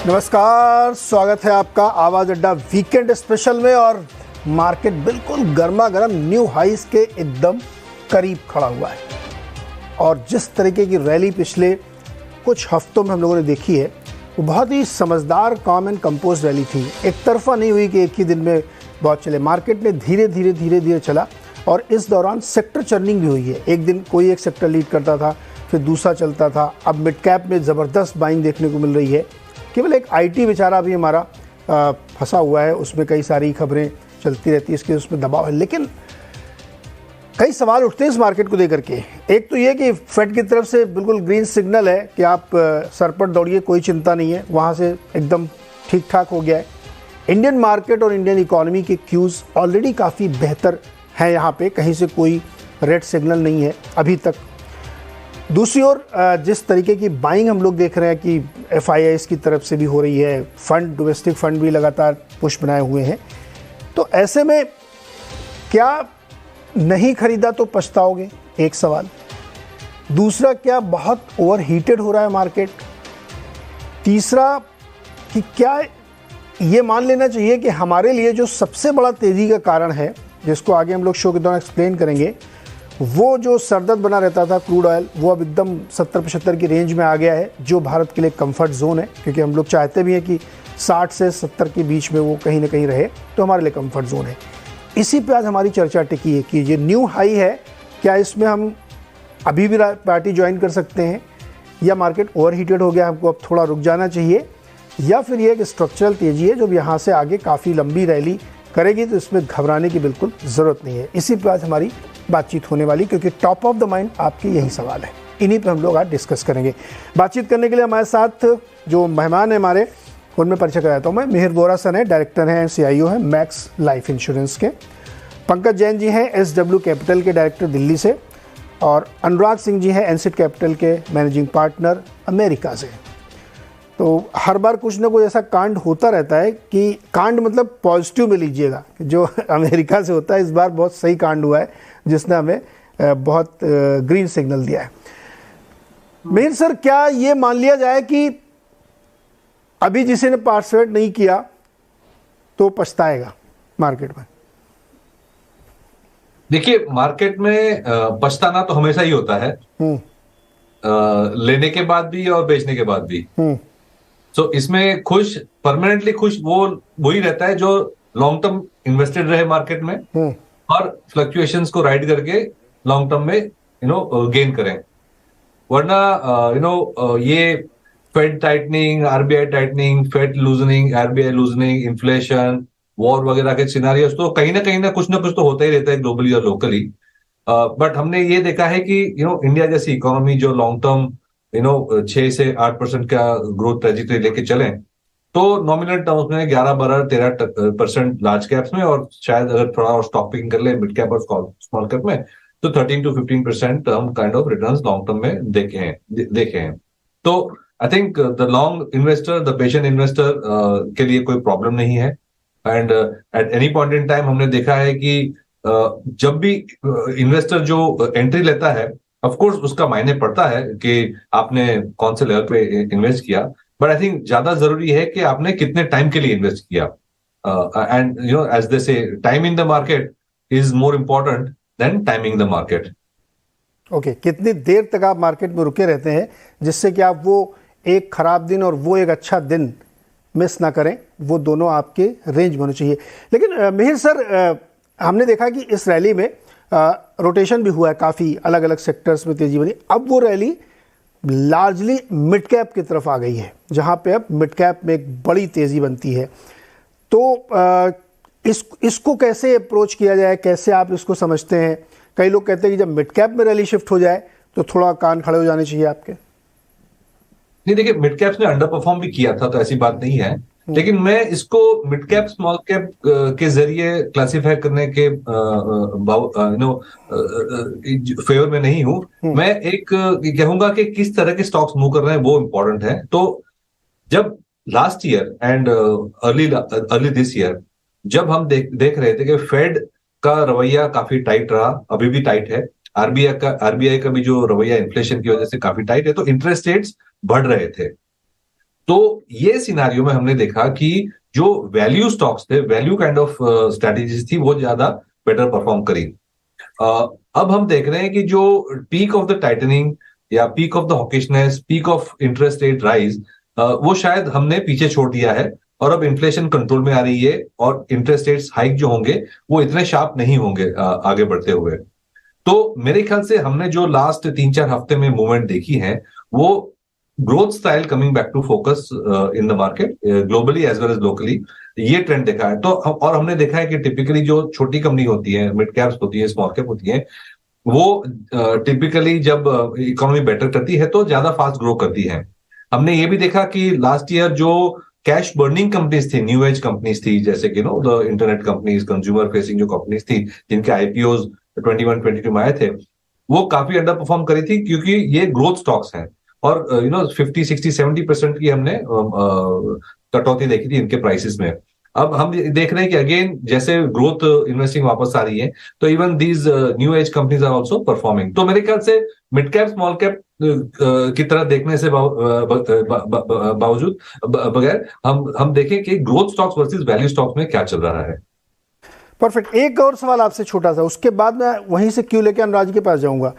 नमस्कार, स्वागत है आपका आवाज अड्डा वीकेंड स्पेशल में। और मार्केट बिल्कुल गर्मा गर्म न्यू हाइस के एकदम करीब खड़ा हुआ है। और जिस तरीके की रैली पिछले कुछ हफ्तों में हम लोगों ने देखी है वो बहुत ही समझदार, काम एंड कंपोज रैली थी। एक तरफा नहीं हुई कि एक ही दिन में बहुत चले। मार्केट ने धीरे धीरे चला और इस दौरान सेक्टर चर्निंग भी हुई है। एक दिन कोई एक सेक्टर लीड करता था, फिर दूसरा चलता था। अब मिड कैप में ज़बरदस्त बाइंग देखने को मिल रही है। केवल एक आईटी बेचारा भी हमारा फंसा हुआ है, उसमें कई सारी खबरें चलती रहती है, इसके उसमें दबाव है। लेकिन कई सवाल उठते हैं इस मार्केट को लेकर के। एक तो ये कि फेड की तरफ से बिल्कुल ग्रीन सिग्नल है कि आप सर पर दौड़िए, कोई चिंता नहीं है, वहाँ से एकदम ठीक ठाक हो गया है। इंडियन मार्केट और इंडियन इकोनॉमी के क्यूज़ ऑलरेडी काफ़ी बेहतर हैं, यहाँ पे कहीं से कोई रेड सिग्नल नहीं है अभी तक। दूसरी ओर जिस तरीके की बाइंग हम लोग देख रहे हैं कि एफआईआईज़ की तरफ से भी हो रही है, फंड, डोमेस्टिक फंड भी लगातार पुश बनाए हुए हैं, तो ऐसे में क्या नहीं खरीदा तो पछताओगे, एक सवाल। दूसरा, क्या बहुत ओवर हीटेड हो रहा है मार्केट। तीसरा कि क्या ये मान लेना चाहिए कि हमारे लिए जो सबसे बड़ा तेज़ी का कारण है, जिसको आगे हम लोग शो के दौरान एक्सप्लेन करेंगे, वो जो सरदर्द बना रहता था क्रूड ऑयल, वो अब एकदम 70-75 की रेंज में आ गया है, जो भारत के लिए कंफर्ट जोन है। क्योंकि हम लोग चाहते भी हैं कि 60 से 70 के बीच में वो कहीं ना कहीं रहे, तो हमारे लिए कंफर्ट जोन है। इसी पे आज हमारी चर्चा टिकी है कि ये न्यू हाई है, क्या इसमें हम अभी भी पार्टी ज्वाइन कर सकते हैं, या मार्केट ओवर हीटेड हो गया, हमको अब थोड़ा रुक जाना चाहिए, या फिर ये एक स्ट्रक्चरल तेज़ी है जो यहाँ से आगे काफ़ी लंबी रैली करेगी, तो इसमें घबराने की बिल्कुल ज़रूरत नहीं है। इसी पर आज हमारी बातचीत होने वाली, क्योंकि टॉप ऑफ द माइंड आपके यही सवाल है, इन्हीं पे हम लोग आज डिस्कस करेंगे। बातचीत करने के लिए हमारे साथ जो मेहमान हैं हमारे, उनमें परिचय कराता हूँ मैं। मिहिर वोरा सर हैं, डायरेक्टर हैं, CIO हैं मैक्स लाइफ इंश्योरेंस के। पंकज जैन जी हैं SW कैपिटल के डायरेक्टर दिल्ली से। और अनुराग सिंह जी हैं एनसिट कैपिटल के मैनेजिंग पार्टनर अमेरिका से। तो हर बार कुछ ना कुछ ऐसा कांड होता रहता है कि कांड मतलब पॉजिटिव में लीजिएगा, जो अमेरिका से होता है। इस बार बहुत सही कांड हुआ है जिसने हमें बहुत ग्रीन सिग्नल दिया है। मिहिर सर, क्या ये मान लिया जाए कि अभी जिसे ने पार्टिसिपेट नहीं किया तो पछताएगा मार्केट में? देखिए, मार्केट में पछताना तो हमेशा ही होता है, लेने के बाद भी और बेचने के बाद भी। तो इसमें खुश, परमानेंटली खुश वो ही रहता है जो लॉन्ग टर्म इन्वेस्टेड रहे मार्केट में और फ्लक्चुएशंस को राइड करके लॉन्ग टर्म में गेन करें। वरना ये Fed tightening, RBI tightening, Fed loosening, RBI loosening, inflation, war वगैरह के सिनारियोस तो कहीं ना कुछ तो होता ही रहता है ग्लोबली और लोकली। बट हमने ये देखा है कि इंडिया जैसी इकोनॉमी जो लॉन्ग टर्म 6 से 8% का ग्रोथ ट्रेजेक्टरी लेके चले, तो नॉमिनल टर्म्स में 11-12-13% लार्ज कैप्स में, और शायद अगर थोड़ा और स्टॉक पिकिंग कर ले मिड कैप और स्मॉल कैप में, तो 13-15% हम kind of returns long term में देखे हैं। तो I think the long investor, the patient investor के लिए कोई प्रॉब्लम नहीं है। And at any point in time हमने देखा है कि जब भी इन्वेस्टर जो एंट्री लेता है, ऑफ कोर्स उसका मायने पड़ता है कि आपने कौन से लेवल पे इन्वेस्ट किया, बट आई थिंक ज्यादा जरूरी है कि आपने कितने टाइम के लिए इन्वेस्ट किया। एंड एज दे से, time in the market is more important then timing the market. Okay, कितनी देर तक आप मार्केट में रुके रहते हैं जिससे कि आप वो एक खराब दिन और वो एक अच्छा दिन मिस ना करें, वो दोनों आपके रेंज में होने चाहिए। लेकिन मिहिर सर, हमने देखा कि इस रैली में रोटेशन भी हुआ है, काफ़ी अलग अलग सेक्टर्स में तेज़ी बनी। अब वो रैली लार्जली मिड कैप की तरफ आ गई है, जहाँ पे अब मिड कैप में एक बड़ी तेज़ी बनती है। तो इसको कैसे अप्रोच किया जाए, कैसे आप इसको समझते हैं? कई लोग कहते हैं कि जब मिड कैप में रैली शिफ्ट हो जाए तो थोड़ा कान खड़े हो जाने चाहिए आपके। नहीं, देखिए, मिड कैप्स ने अंडर परफॉर्म भी किया था, तो ऐसी बात नहीं है। लेकिन मैं इसको मिड कैप स्मॉल कैप के जरिए क्लासिफाई करने के फेवर में नहीं हूं। मैं एक कहूंगा कि किस तरह के स्टॉक्स मूव कर रहे हैं वो इंपॉर्टेंट है। तो जब last year and early this year जब हम देख रहे थे कि फेड का रवैया काफी टाइट रहा, अभी भी टाइट है, आरबीआई का भी जो रवैया इन्फ्लेशन की वजह से काफी टाइट है, तो इंटरेस्ट रेट्स बढ़ रहे थे। तो ये सिनारियो में हमने देखा कि जो वैल्यू स्टॉक्स थे, वैल्यू काइंड ऑफ स्ट्रेटेजीज थी, वो ज्यादा बेटर परफॉर्म करी। अब हम देख रहे हैं कि जो पीक ऑफ द टाइटनिंग या peak of the hawkishness, peak of interest rate rise, वो शायद हमने पीछे छोड़ दिया है, और अब इन्फ्लेशन कंट्रोल में आ रही है, और इंटरेस्ट रेट्स हाइक जो होंगे वो इतने शार्प नहीं होंगे आगे बढ़ते हुए। तो मेरे ख्याल से हमने जो लास्ट 3-4 हफ्ते में मूवमेंट देखी है, वो growth style coming back to focus in the market globally as well as locally, ये ट्रेंड देखा है। तो और हमने देखा है कि टिपिकली जो छोटी कंपनी होती है, मिड कैप्स होती है, स्मॉल कैप होती है, वो टिपिकली जब इकोनॉमी बेटर करती है तो ज्यादा फास्ट ग्रो करती है। हमने ये भी देखा कि लास्ट ईयर जो कैश बर्निंग कंपनीज थी, न्यू एज कंपनीज थी, जैसे कि know the internet companies, consumer facing जो कंपनीज थी, जिनके आईपीओज 21-22 में आए थे, वो काफी अंडर परफॉर्म करी थी, क्योंकि ये ग्रोथ स्टॉक्स हैं। और 50-60-70% की हमने कटौती देखी थी इनके प्राइसेस में। अब हम देख रहे हैं कि अगेन जैसे ग्रोथ इन्वेस्टिंग वापस आ रही है, तो even these new age companies are also performing. तो मेरे ख्याल से मिड कैप स्मॉल कैप की तरह देखने से बावजूद बगैर हम देखें कि growth stocks versus value stocks में क्या चल रहा है। परफेक्ट। एक और सवाल आपसे छोटा सा, उसके बाद मैं वहीं से क्यों लेके अनुराज के पास जाऊंगा।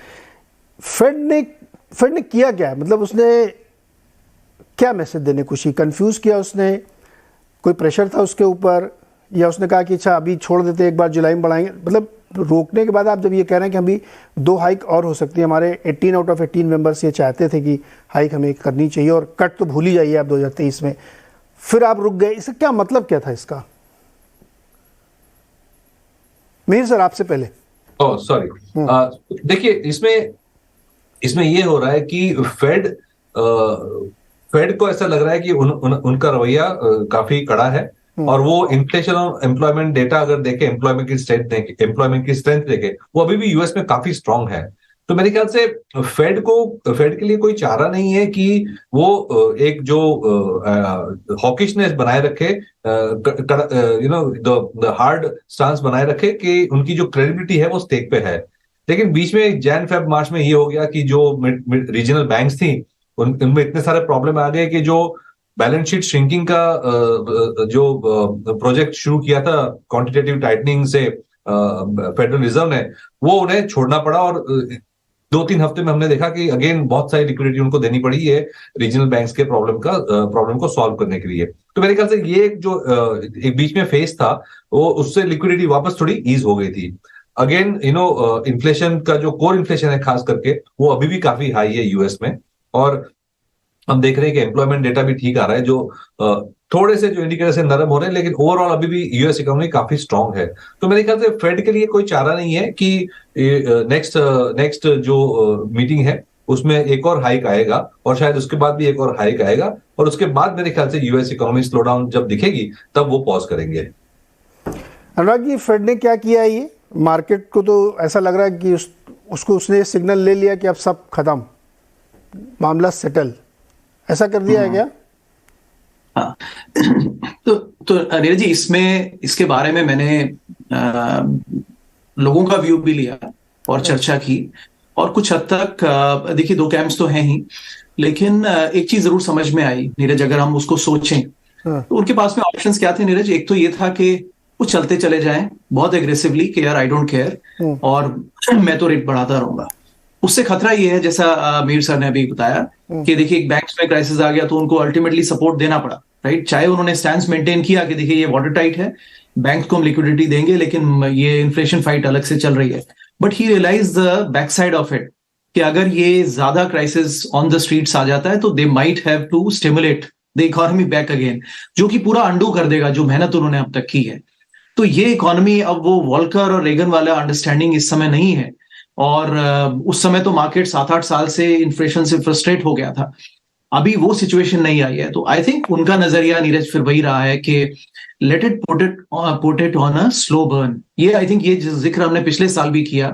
फेड ने किया क्या, मतलब उसने क्या मैसेज देने खुशी, कंफ्यूज किया उसने, कोई प्रेशर था उसके ऊपर, या उसने कहा कि अच्छा अभी छोड़ देते, एक बार जुलाई में बढ़ाएंगे। मतलब रोकने के बाद आप जब ये कह रहे हैं कि अभी 2 हाइक और हो सकती है, हमारे 18 आउट ऑफ 18 मेंबर्स ये चाहते थे कि हाइक हमें करनी चाहिए, और कट तो भूल ही जाइए आप 2023 में, फिर आप रुक गए, इसका क्या मतलब क्या था इसका? मीर सर आपसे पहले। ओह सॉरी, देखिए इसमें ये हो रहा है कि फेड को ऐसा लग रहा है कि उनका रवैया काफी कड़ा है, और वो इन्फ्लेशन और एम्प्लॉयमेंट डेटा अगर देखें, एम्प्लॉयमेंट की स्ट्रेंथ देखें, वो अभी भी यूएस में काफी स्ट्रांग है। तो मेरे ख्याल से फेड के लिए कोई चारा नहीं है कि वो एक जो हॉकिशनेस बनाए रखे, द हार्ड स्टांस बनाए रखे, कि उनकी जो क्रेडिबिलिटी है वो स्टेक पे है। लेकिन बीच में जैन फेब मार्च में ये हो गया कि जो रीजनल बैंक्स थी, उनमें इतने सारे प्रॉब्लम आ गए कि जो बैलेंस शीट श्रिंकिंग का जो प्रोजेक्ट शुरू किया था क्वांटिटेटिव टाइटनिंग से फेडरल रिजर्व ने, वो उन्हें छोड़ना पड़ा। और 2-3 हफ्ते में हमने देखा कि अगेन बहुत सारी लिक्विडिटी उनको देनी पड़ी है रीजनल बैंक्स के प्रॉब्लम को सॉल्व करने के लिए। तो मेरे ख्याल से ये जो एक बीच में फेज था, वो उससे लिक्विडिटी वापस थोड़ी ईज हो गई थी। अगेन इन्फ्लेशन का जो कोर इन्फ्लेशन है खास करके, वो अभी भी काफी हाई है यूएस में, और हम देख रहे हैं कि एम्प्लॉयमेंट डेटा भी ठीक आ रहा है, जो थोड़े से जो इंडिकेटर से नरम हो रहे हैं, लेकिन ओवरऑल अभी भी यूएस इकोनॉमी काफी स्ट्रांग है। तो मेरे ख्याल से फेड के लिए कोई चारा नहीं है कि नेक्स्ट जो मीटिंग है उसमें एक और हाइक आएगा, और शायद उसके बाद भी एक और हाइक आएगा, और उसके बाद मेरे ख्याल से यूएस इकोनॉमी स्लो डाउन जब दिखेगी तब वो पॉज करेंगे। अनुराग जी, फेड ने क्या किया है? ये मार्केट को तो ऐसा लग रहा है कि उसको उसने सिग्नल ले लिया कि अब सब खत्म, मामला सेटल, ऐसा कर दिया है क्या? हाँ तो नीरज जी, इसके बारे में मैंने लोगों का व्यू भी लिया और चर्चा की, और कुछ हद तक देखिए 2 कैंप्स तो हैं ही, लेकिन एक चीज जरूर समझ में आई नीरज, अगर हम उसको सोचें तो उनके पास में ऑप्शंस क्या थे नीरज। एक तो ये था कि वो चलते चले जाएं बहुत एग्रेसिवली कि यार आई डोंट केयर और मैं तो रेट बढ़ाता रहूंगा। उससे खतरा ये है, जैसा मीर सर ने अभी बताया, कि देखिए एक बैंक्स में क्राइसिस आ गया तो उनको अल्टीमेटली सपोर्ट देना पड़ा, राइट। चाहे उन्होंने स्टैंस मेंटेन किया कि देखिए ये वाटर टाइट है, बैंक को हम लिक्विडिटी देंगे, लेकिन ये इन्फ्लेशन फाइट अलग से चल रही है, but he realise the back side of it कि अगर ये ज्यादा क्राइसिस ऑन द स्ट्रीट्स आ जाता है तो they might have to stimulate the economy back again, जो कि पूरा अंडू कर देगा जो मेहनत उन्होंने अब तक की है। तो ये इकोनॉमी, अब वो वॉल्कर और रेगन वाला अंडरस्टैंडिंग इस समय नहीं है, और उस समय तो मार्केट 7-8 साल से इन्फ्लेशन से फ्रस्ट्रेट हो गया था, अभी वो सिचुएशन नहीं आई है। तो आई थिंक उनका नजरिया नीरज फिर वही रहा है कि let it put it on a slow burn. ये आई थिंक ये जिक्र हमने पिछले साल भी किया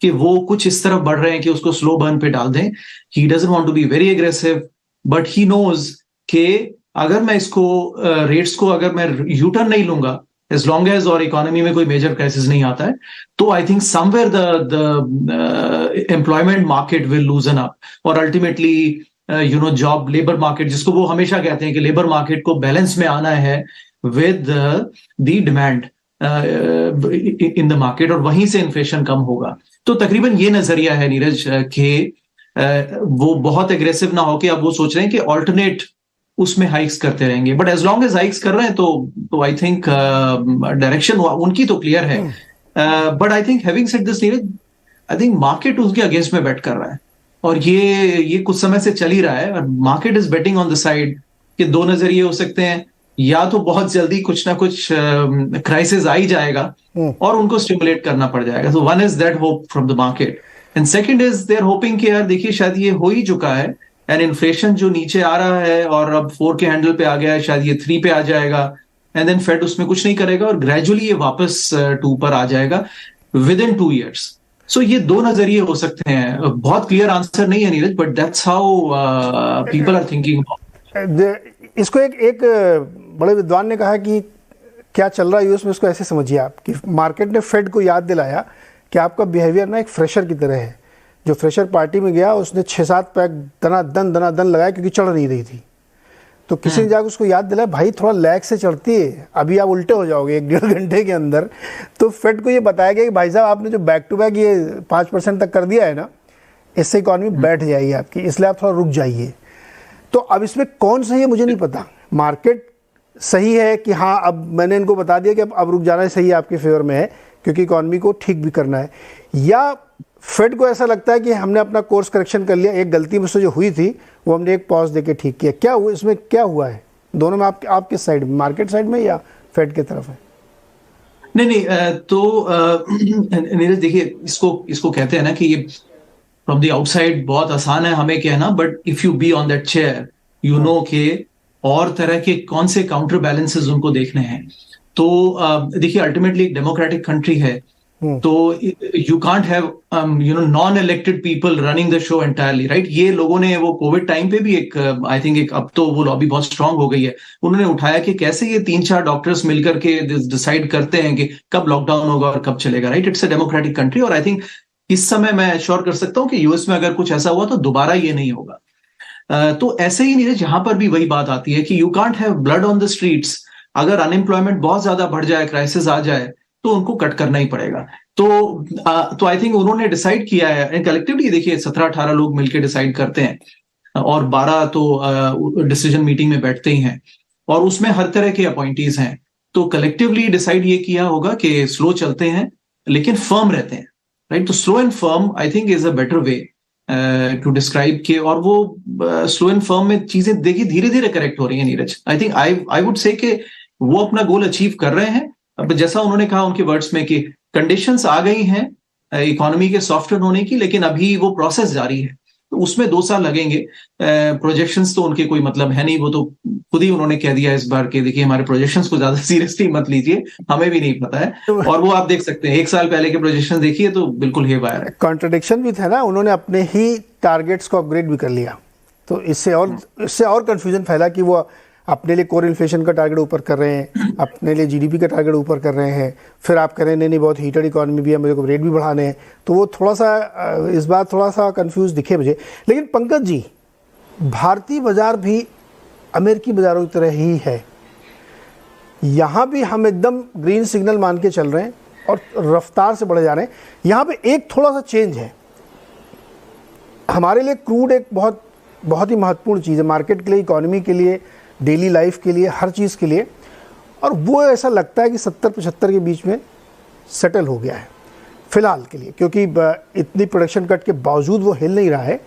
कि वो कुछ इस तरफ बढ़ रहे हैं कि उसको स्लो बर्न पे डाल दें। He doesn't want to be very aggressive, but he knows कि अगर मैं इसको रेट्स को अगर मैं यू टर्न नहीं लूंगा as long as और इकोनॉमी में कोई मेजर क्राइसिस नहीं आता है, तो I think somewhere the employment market will लूजन up, और अल्टीमेटली जॉब लेबर मार्केट, जिसको वो हमेशा कहते हैं कि लेबर मार्केट को बैलेंस में आना है with the demand in the market, और वहीं से इन्फ्लेशन कम होगा। तो तकरीबन ये नजरिया है नीरज कि वो बहुत एग्रेसिव ना होके अब वो सोच रहे हैं कि ऑल्टरनेट उसमें हाइक्स करते रहेंगे, but as long as hikes कर रहे हैं तो आई थिंक डायरेक्शन उनकी तो क्लियर है। But I think having said this Neeraj, I think market उसके अगेंस्ट में बेट कर रहा है, और ये कुछ समय से चल ही रहा है। Market is betting on the side कि दो नजरिए हो सकते हैं, या तो बहुत जल्दी कुछ ना कुछ क्राइसिस आ ही जाएगा और उनको स्टिमुलेट करना पड़ जाएगा। So one is that hope from the market, and second is they are hoping कि यार देखिए शायद ये हो ही चुका है, एंड इन्फ्लेशन जो नीचे आ रहा है और अब 4 के हैंडल पे आ गया है, शायद ये 3 पे आ जाएगा, एंड देन फेड उसमें कुछ नहीं करेगा और ग्रेजुअली ये वापस 2 पर आ जाएगा विद इन 2 years। सो ये दो नजरिए हो सकते हैं। बहुत क्लियर आंसर नहीं है Neeraj, but that's how people are thinking about. इसको एक बड़े विद्वान ने कहा कि क्या चल रहा है यूएस में, इसको ऐसे समझिए आप कि मार्केट ने फेड को याद दिलाया कि आपका बिहेवियर ना एक फ्रेशर की तरह है। जो फ्रेशर पार्टी में गया उसने 6-7 पैक दना दन लगाया क्योंकि चढ़ नहीं रही थी, तो किसी ने जाकर उसको याद दिलाया भाई थोड़ा लैग से चढ़ती है, अभी आप उल्टे हो जाओगे 1-1.5 घंटे के अंदर। तो फेड को ये बताया गया कि भाई साहब आपने जो बैक टू बैक ये 5% तक कर दिया है ना, इससे इकॉनमी बैठ जाएगी आपकी, इसलिए आप थोड़ा रुक जाइए। तो अब इसमें कौन सही है मुझे नहीं पता। मार्केट सही है कि हाँ अब मैंने इनको बता दिया कि अब रुक जाना सही है, आपके फेवर में है क्योंकि इकॉनमी को ठीक भी करना है, या फेड को ऐसा लगता है कि हमने अपना कोर्स करेक्शन कर लिया, एक गलती मुझसे जो हुई थी वो हमने एक पॉज देके ठीक किया। क्या हुआ इसमें, क्या हुआ है दोनों में? आप किस साइड में, मार्केट साइड में या फेड की तरफ है? नहीं, तो नीरज देखिए, इसको कहते हैं ना कि ये फ्रॉम द आउटसाइड बहुत आसान है हमें कहना, but if you be on that chair you know के और तरह के कौन से काउंटर बैलेंसेस उनको देखने हैं। तो देखिए अल्टीमेटली एक डेमोक्रेटिक कंट्री है, तो you can't have non elected people running the show entirely, right. ये लोगों ने वो कोविड टाइम पे भी एक आई थिंक एक अब तो वो लॉबी बहुत स्ट्रांग हो गई है, उन्होंने उठाया कि कैसे ये 3-4 डॉक्टर्स मिलकर के डिसाइड करते हैं कि कब लॉकडाउन होगा और कब चलेगा, right. It's a democratic country, और आई थिंक इस समय मैं श्योर कर सकता हूं कि यूएस में अगर कुछ ऐसा हुआ तो दोबारा ये नहीं होगा। तो ऐसे ही नीरज यहाँ पर भी वही बात आती है कि you can't have blood on the streets. अगर अनएम्प्लॉयमेंट बहुत ज्यादा बढ़ जाए, क्राइसिस आ जाए, तो उनको कट करना ही पड़ेगा। तो आई थिंक उन्होंने डिसाइड किया है कलेक्टिवली। देखिए 17-18 लोग मिलकर डिसाइड करते हैं और 12 तो डिसीजन मीटिंग में बैठते ही हैं, और उसमें हर तरह के अपॉइंटीज हैं। तो कलेक्टिवली डिसाइड ये किया होगा कि स्लो चलते हैं लेकिन फर्म रहते हैं, राइट। तो slow and firm I think is a better way to describe के, और वो स्लो एंड फर्म में चीजें देखिए धीरे धीरे करेक्ट हो रही है Neeraj. I think I would say कि वो अपना गोल अचीव कर रहे हैं। अब जैसा उन्होंने कहा उनके वर्ड्स में कि कंडीशंस आ गई हैं इकोनॉमी के सॉफ्टवेयर होने की, लेकिन अभी वो प्रोसेस जारी है, तो उसमें 2 साल लगेंगे। प्रोजेक्शंस तो उनके कोई मतलब है नहीं, वो तो खुद ही उन्होंने कह दिया इस बार के देखिए हमारे प्रोजेक्शंस को ज्यादा सीरियसली मत लीजिए, हमें भी नहीं पता है। और वो आप देख सकते हैं 1 साल पहले के प्रोजेक्शन देखिए तो बिल्कुल हेवायर है। कॉन्ट्रडिक्शन भी था ना, उन्होंने अपने ही टारगेट्स को अपग्रेड भी कर लिया, तो इससे और कंफ्यूजन फैला कि वो अपने लिए कोर इन्फ्लेशन का टारगेट ऊपर कर रहे हैं, अपने लिए जीडीपी का टारगेट ऊपर कर रहे हैं, फिर आप कह रहे हैं नहीं बहुत हीटेड इकोनॉमी भी है, मुझे को रेट भी बढ़ाने हैं, तो वो थोड़ा सा इस बार थोड़ा सा कंफ्यूज दिखे मुझे। लेकिन पंकज जी, भारतीय बाजार भी अमेरिकी बाजारों की तरह ही है, यहाँ भी हम एकदम ग्रीन सिग्नल मान के चल रहे हैं और रफ्तार से बढ़े जा रहे हैं। यहाँ पे एक थोड़ा सा चेंज है, हमारे लिए क्रूड एक बहुत ही महत्वपूर्ण चीज़ है, मार्केट के लिए, इकोनॉमी के लिए, डेली लाइफ के लिए, हर चीज़ के लिए, और वो ऐसा लगता है कि 70-75 के बीच में सेटल हो गया है फिलहाल के लिए, क्योंकि इतनी प्रोडक्शन कट के बावजूद वो हिल नहीं रहा है।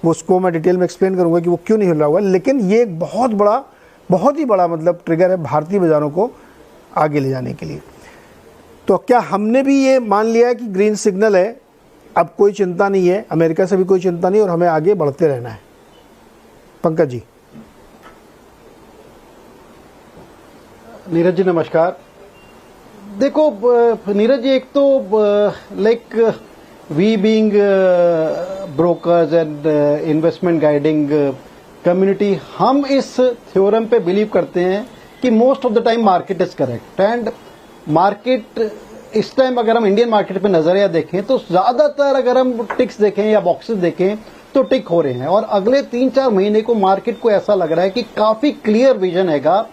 वो उसको मैं डिटेल में एक्सप्लेन करूंगा कि वो क्यों नहीं हिल रहा हुआ, लेकिन ये एक बहुत ही बड़ा मतलब ट्रिगर है भारतीय बाजारों को आगे ले जाने के लिए। तो क्या हमने भी ये मान लिया है कि ग्रीन सिग्नल है, अब कोई चिंता नहीं है, अमेरिका से भी कोई चिंता नहीं और हमें आगे बढ़ते रहना है? पंकज जी। नीरज जी नमस्कार। देखो नीरज जी, एक तो like we being brokers and investment guiding community, हम इस थ्योरम पे बिलीव करते हैं कि most of the time market is correct, and market इस टाइम अगर हम इंडियन मार्केट पे नजरिया देखें तो ज्यादातर अगर हम टिक्स देखें या बॉक्सेस देखें तो टिक हो रहे हैं। और अगले 3-4 महीने को मार्केट को ऐसा लग रहा है कि काफी क्लियर विजन हैगा।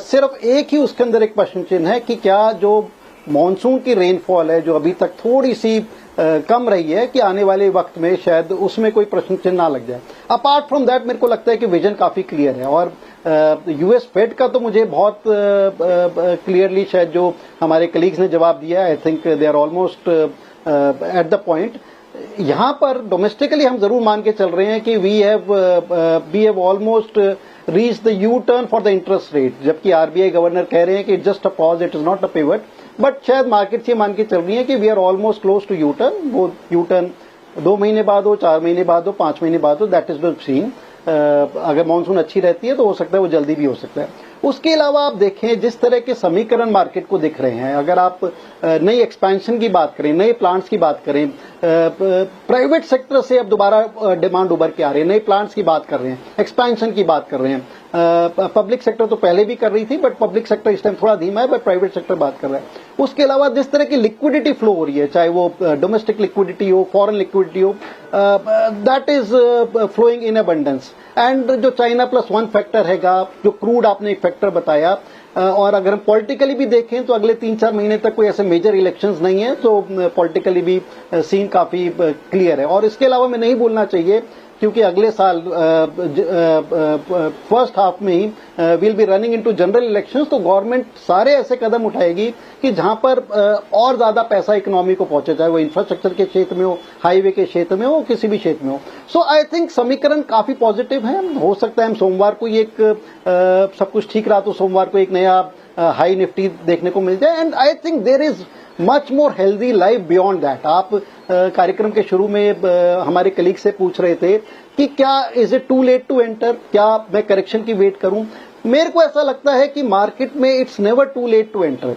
सिर्फ एक ही उसके अंदर एक प्रश्न चिन्ह है कि क्या जो मॉनसून की रेनफॉल है जो अभी तक थोड़ी सी कम रही है, कि आने वाले वक्त में शायद उसमें कोई प्रश्न चिन्ह ना लग जाए। अपार्ट फ्रॉम दैट मेरे को लगता है कि विजन काफी क्लियर है। और यूएस फेड का तो मुझे बहुत क्लियरली शायद जो हमारे कलीग्स ने जवाब दिया, I think they are almost at the point. यहां पर डोमेस्टिकली हम जरूर मान के चल रहे हैं कि we have almost reach the U turn for the interest rate, जबकि आरबीआई गवर्नर कह रहे हैं कि just a pause, it is not a pivot. But शायद मार्केट ये मान के चल रही है कि we are almost close to U turn. वो यू टर्न 2 महीने बाद हो, 4 महीने बाद हो, 5 महीने बाद हो, दैट इज बीन सीन। अगर मानसून अच्छी रहती है तो हो सकता है वो जल्दी भी हो सकता है। उसके अलावा आप देखें जिस तरह के समीकरण मार्केट को दिख रहे हैं, अगर आप नई एक्सपेंशन की बात करें, नए प्लांट्स की बात करें, प्राइवेट सेक्टर से अब दोबारा डिमांड उभर के आ रही है, नए प्लांट्स की बात कर रहे हैं, एक्सपेंशन की बात कर रहे हैं। पब्लिक सेक्टर तो पहले भी कर रही थी, बट पब्लिक सेक्टर इस टाइम थोड़ा धीमा है, बट प्राइवेट सेक्टर बात कर रहा है। उसके अलावा जिस तरह की लिक्विडिटी फ्लो हो रही है, चाहे वो डोमेस्टिक लिक्विडिटी हो, फॉरेन लिक्विडिटी हो, that is flowing in abundance. And जो चाइना +1 फैक्टर हैगा, जो क्रूड आपने एक फैक्टर बताया, और अगर हम पॉलिटिकली भी देखें तो अगले 3-4 महीने तक कोई ऐसे मेजर इलेक्शंस नहीं है, तो पॉलिटिकली भी सीन काफी क्लियर है। और इसके अलावा मैं नहीं बोलना चाहिए क्योंकि अगले साल फर्स्ट हाफ में he will be running into general elections, तो गवर्नमेंट सारे ऐसे कदम उठाएगी कि जहां पर और ज्यादा पैसा इकोनॉमी को पहुंचे, चाहे वो इंफ्रास्ट्रक्चर के क्षेत्र में हो, हाईवे के क्षेत्र में हो, किसी भी क्षेत्र में हो। सो आई थिंक समीकरण काफी पॉजिटिव है। हो सकता है हम सोमवार को एक सब कुछ ठीक रहा तो सोमवार को एक नया हाई निफ्टी देखने को मिल जाए। And I think there is much more healthy life beyond that. आप कार्यक्रम के शुरू में हमारे कलीग से पूछ रहे थे कि क्या is it too late to enter, क्या मैं करेक्शन की वेट करूं। मेरे को ऐसा लगता है कि मार्केट में it's never too late to enter.